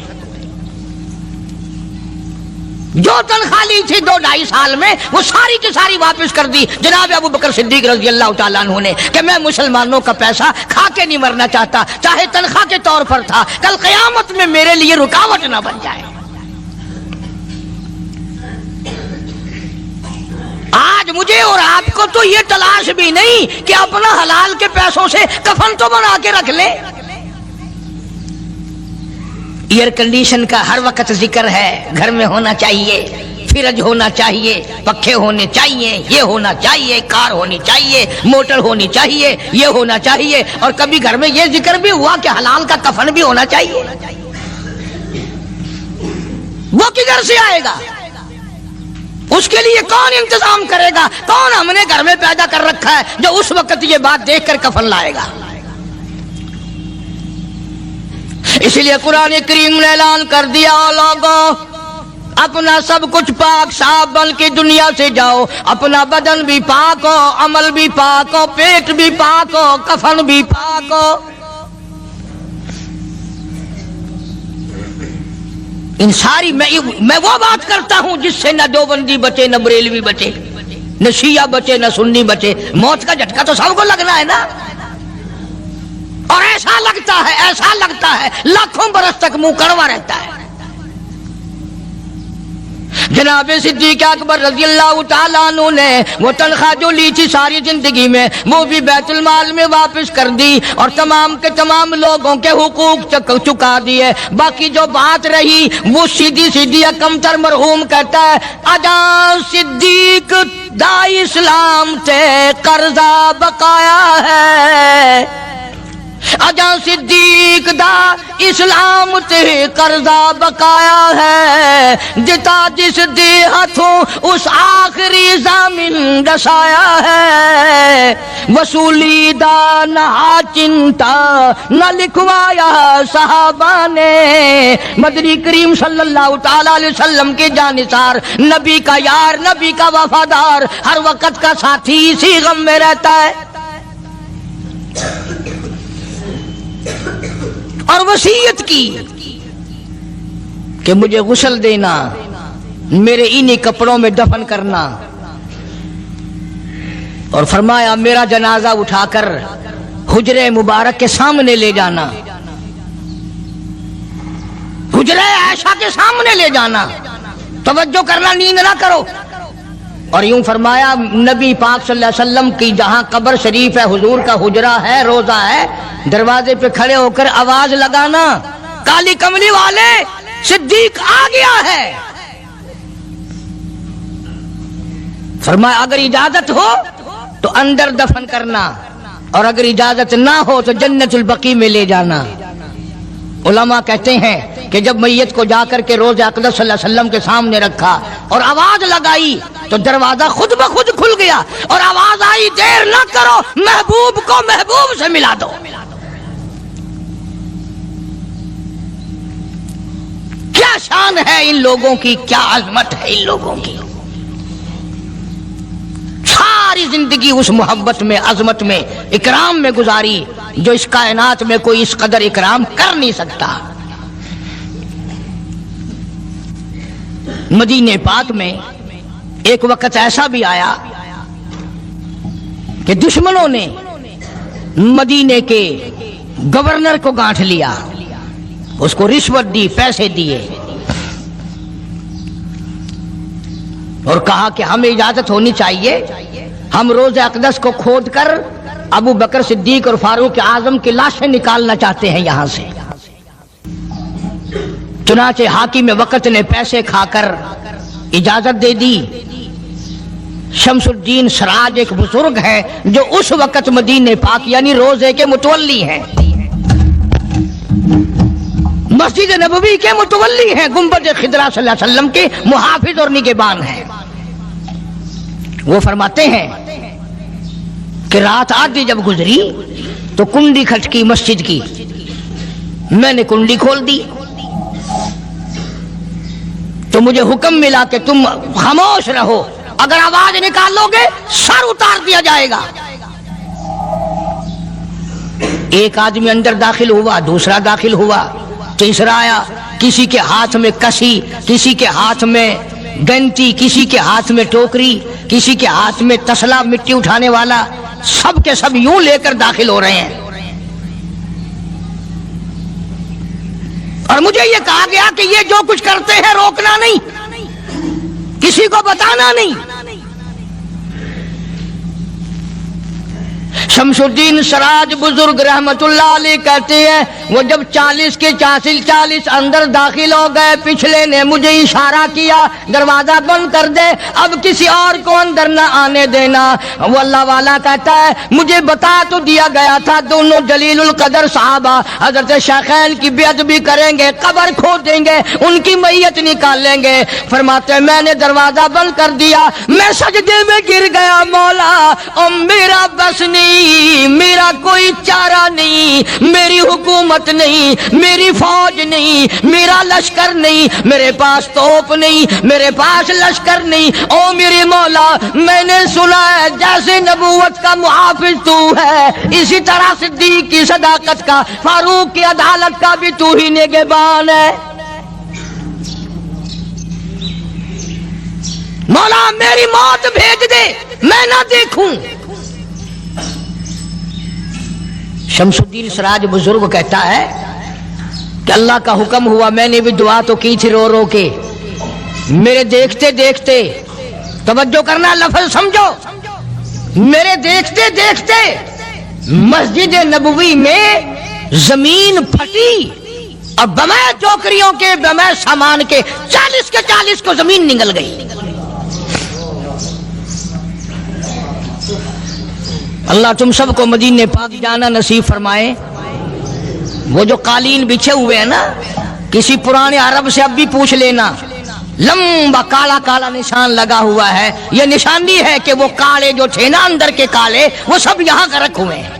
جو تنخواہ لی تھی 2-2.5 سال میں وہ ساری کی ساری واپس کر دی جناب ابو بکر صدیق رضی اللہ تعالیٰ عنہ نے، کہ میں مسلمانوں کا پیسہ کھا کے نہیں مرنا چاہتا، چاہے تنخواہ کے طور پر تھا، کل قیامت میں میرے لیے رکاوٹ نہ بن جائے۔ آج مجھے اور آپ کو تو یہ تلاش بھی نہیں کہ اپنا حلال کے پیسوں سے کفن تو بنا کے رکھ لیں۔ ایئر کنڈیشن کا ہر وقت ذکر ہے، گھر میں ہونا چاہیے، فریج ہونا چاہیے، پکھے ہونے چاہیے، یہ ہونا چاہیے، کار ہونی چاہیے، موٹر ہونی چاہیے، یہ ہونا چاہیے، اور کبھی گھر میں یہ ذکر بھی ہوا کہ حلال کا کفن بھی ہونا چاہیے۔ وہ کدھر سے آئے گا؟ اس کے لیے کون انتظام کرے گا؟ کون ہم نے گھر میں پیدا کر رکھا ہے جو اس وقت یہ بات دیکھ کر کفن لائے گا؟ اس لیے قرآن کریم نے اعلان کر دیا، لوگوں اپنا سب کچھ پاک صاف بن کے دنیا سے جاؤ، اپنا بدن بھی پاک ہو، عمل بھی پاک ہو، پیٹ بھی پاک ہو، کفن بھی پاک ہو۔ ان ساری میں وہ بات کرتا ہوں جس سے نہ دیوبندی بچے، نہ بریلوی بچے، نہ شیعہ بچے، نہ سنی بچے۔ موت کا جھٹکا تو سب کو لگنا ہے نا، اور ایسا لگتا ہے لاکھوں برس تک منہ کڑوا رہتا ہے۔ جناب صدیق اکبر رضی اللہ تعالیٰ عنہ نے وہ تنخواہ جو لی تھی ساری زندگی میں وہ بھی بیت المال میں واپس کر دی، اور تمام کے تمام لوگوں کے حقوق چکا دیے۔ باقی جو بات رہی وہ سیدھی کمتر مرحوم کہتا ہے، اجا صدیق دا اسلام تے قرضہ بقایا ہے، اجا صدیق دا اسلام تے قرضہ بقایا ہے، جتا جس دے ہاتھوں اس آخری ضامن دسایا ہے، وصولی دا نہ چنتا نہ لکھوایا صحابہ نے۔ مدنی کریم صلی اللہ تعالی علیہ وسلم کے جانثار، نبی کا یار، نبی کا وفادار، ہر وقت کا ساتھی اسی غم میں رہتا ہے، اور وصیت کی کہ مجھے غسل دینا، میرے انہی کپڑوں میں دفن کرنا، اور فرمایا میرا جنازہ اٹھا کر حجرے مبارک کے سامنے لے جانا، حجرے عائشہ کے سامنے لے جانا، توجہ کرنا، نیند نہ کرو۔ اور یوں فرمایا نبی پاک صلی اللہ علیہ وسلم کی جہاں قبر شریف ہے، حضور کا حجرہ ہے، روضہ ہے، دروازے پہ کھڑے ہو کر آواز لگانا، کالی کملی والے صدیق آ گیا ہے۔ فرمایا اگر اجازت ہو تو اندر دفن کرنا، اور اگر اجازت نہ ہو تو جنت البقیع میں لے جانا۔ علماء کہتے ہیں کہ جب میت کو جا کر کے روضہ اقدس صلی اللہ علیہ وسلم کے سامنے رکھا اور آواز لگائی تو دروازہ خود بخود کھل گیا، اور آواز آئی دیر نہ کرو، محبوب کو محبوب سے ملا دو۔ کیا شان ہے ان لوگوں کی، کیا عظمت ہے ان لوگوں کی، ساری زندگی اس محبت میں، عظمت میں، اکرام میں گزاری جو اس کائنات میں کوئی اس قدر اکرام کر نہیں سکتا۔ مدینے پاک میں ایک وقت ایسا بھی آیا کہ دشمنوں نے مدینے کے گورنر کو گانٹھ لیا، اس کو رشوت دی، پیسے دیے، اور کہا کہ ہمیں اجازت ہونی چاہیے، ہم روضہ اقدس کو کھود کر ابو بکر صدیق اور فاروق اعظم کی لاشیں نکالنا چاہتے ہیں یہاں سے۔ چنانچہ حاکم وقت نے پیسے کھا کر اجازت دے دی۔ شمس الدین سراج ایک بزرگ ہے جو اس وقت مدینے پاک یعنی روضے کے متولی ہیں، مسجد نبوی کے متولی ہیں، گنبد خضرا صلی اللہ علیہ وسلم کے محافظ اور نگہبان ہیں۔ وہ فرماتے ہیں کہ رات آدھی جب گزری تو کنڈی کھٹکی مسجد کی، میں نے کنڈی کھول دی تو مجھے حکم ملا کہ تم خاموش رہو، اگر آواز نکالو گے سر اتار دیا جائے گا۔ ایک آدمی اندر داخل ہوا، دوسرا داخل ہوا، تیسرا آیا، کسی کے ہاتھ میں کسی، کسی کے ہاتھ میں گنتی، کسی کے ہاتھ میں ٹوکری، کسی کے ہاتھ میں تسلا مٹی اٹھانے والا، سب کے سب یوں لے کر داخل ہو رہے ہیں۔ اور مجھے یہ کہا گیا کہ یہ جو کچھ کرتے ہیں روکنا نہیں، کسی کو بتانا نہیں۔ شمس الدین سراج بزرگ رحمت اللہ علیہ کہتے ہیں وہ جب 40 کے 40 اندر داخل ہو گئے، پچھلے نے مجھے اشارہ کیا دروازہ بند کر دے، اب کسی اور کو اندر نہ آنے دینا۔ وہ اللہ والا کہتا ہے مجھے بتا تو دیا گیا تھا دونوں جلیل القدر صحابہ حضرت شیخین کی بیعت بھی کریں گے، قبر کھود دیں گے، ان کی میت نکال لیں گے۔ فرماتے ہیں میں نے دروازہ بند کر دیا، میں سجدے میں گر گیا، مولا او میرا بس نہیں، میرا کوئی چارہ نہیں، میری حکومت نہیں، میری فوج نہیں، میرا لشکر نہیں، میرے پاس توپ نہیں، میرے پاس لشکر نہیں، او میرے مولا میں نے سنا ہے جیسے نبوت کا محافظ تو ہے، اسی طرح صدیق کی صداقت کا، فاروق کی عدالت کا بھی تو ہی نگہبان ہے۔ مولا میری موت بھیج دے، میں نہ دیکھوں۔ شمس الدین سراج بزرگ کہتا ہے کہ اللہ کا حکم ہوا، میں نے بھی دعا تو کی تھی رو رو کے، میرے دیکھتے دیکھتے، توجہ کرنا لفظ سمجھو، میرے دیکھتے دیکھتے مسجد نبوی میں زمین پھٹی اور بمائے چوکریوں کے، بمائے سامان کے 40 کے 40 کو زمین نگل گئی۔ اللہ تم سب کو مدینے پاک جانا نصیب فرمائے۔ وہ جو قالین بچھے ہوئے ہیں نا، کسی پرانے عرب سے اب بھی پوچھ لینا، لمبا کالا کالا نشان لگا ہوا ہے، یہ نشانی ہے کہ وہ کالے جو تھے نا اندر کے کالے، وہ سب یہاں کا رکھ ہوئے ہیں۔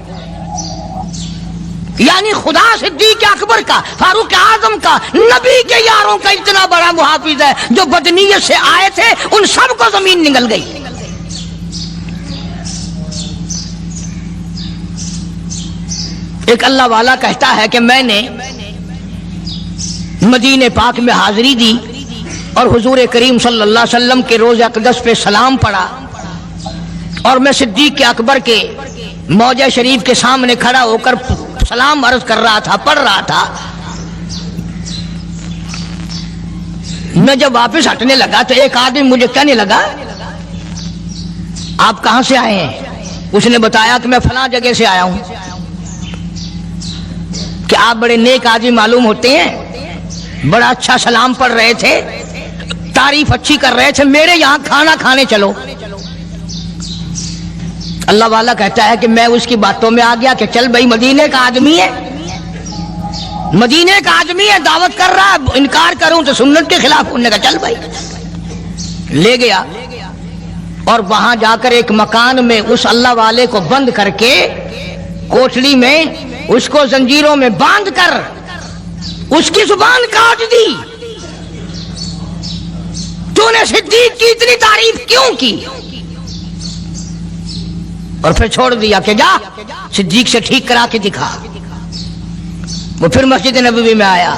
یعنی خدا صدیق اکبر کا، فاروق اعظم کا، نبی کے یاروں کا اتنا بڑا محافظ ہے، جو بدنیت سے آئے تھے ان سب کو زمین نگل گئی۔ ایک اللہ والا کہتا ہے کہ میں نے مدینے پاک میں حاضری دی اور حضور کریم صلی اللہ علیہ وسلم کے روضہ اقدس پہ سلام پڑھا، اور میں صدیق اکبر کے موضع شریف کے سامنے کھڑا ہو کر سلام عرض کر رہا تھا، پڑھ رہا تھا۔ میں جب واپس ہٹنے لگا تو ایک آدمی مجھے کہنے لگا آپ کہاں سے آئے ہیں؟ اس نے بتایا کہ میں فلاں جگہ سے آیا ہوں۔ کہ آپ بڑے نیک آدمی معلوم ہوتے ہیں، بڑا اچھا سلام پڑھ رہے تھے، تعریف اچھی کر رہے تھے، میرے یہاں کھانا کھانے چلو۔ اللہ والا کہتا ہے کہ میں اس کی باتوں میں آ گیا کہ چل بھائی، مدینے کا آدمی ہے، مدینے کا آدمی ہے، دعوت کر رہا ہے، انکار کروں تو سنت کے خلاف ہونے کا، چل بھائی۔ لے گیا اور وہاں جا کر ایک مکان میں اس اللہ والے کو بند کر کے، کوٹڑی میں اس کو زنجیروں میں باندھ کر اس کی زبان کاٹ دی۔ تو نے صدیق کی اتنی تعریف کیوں کی؟ اور پھر چھوڑ دیا کہ جا صدیق سے ٹھیک کرا کے دکھا۔ وہ پھر مسجد نبوی میں آیا۔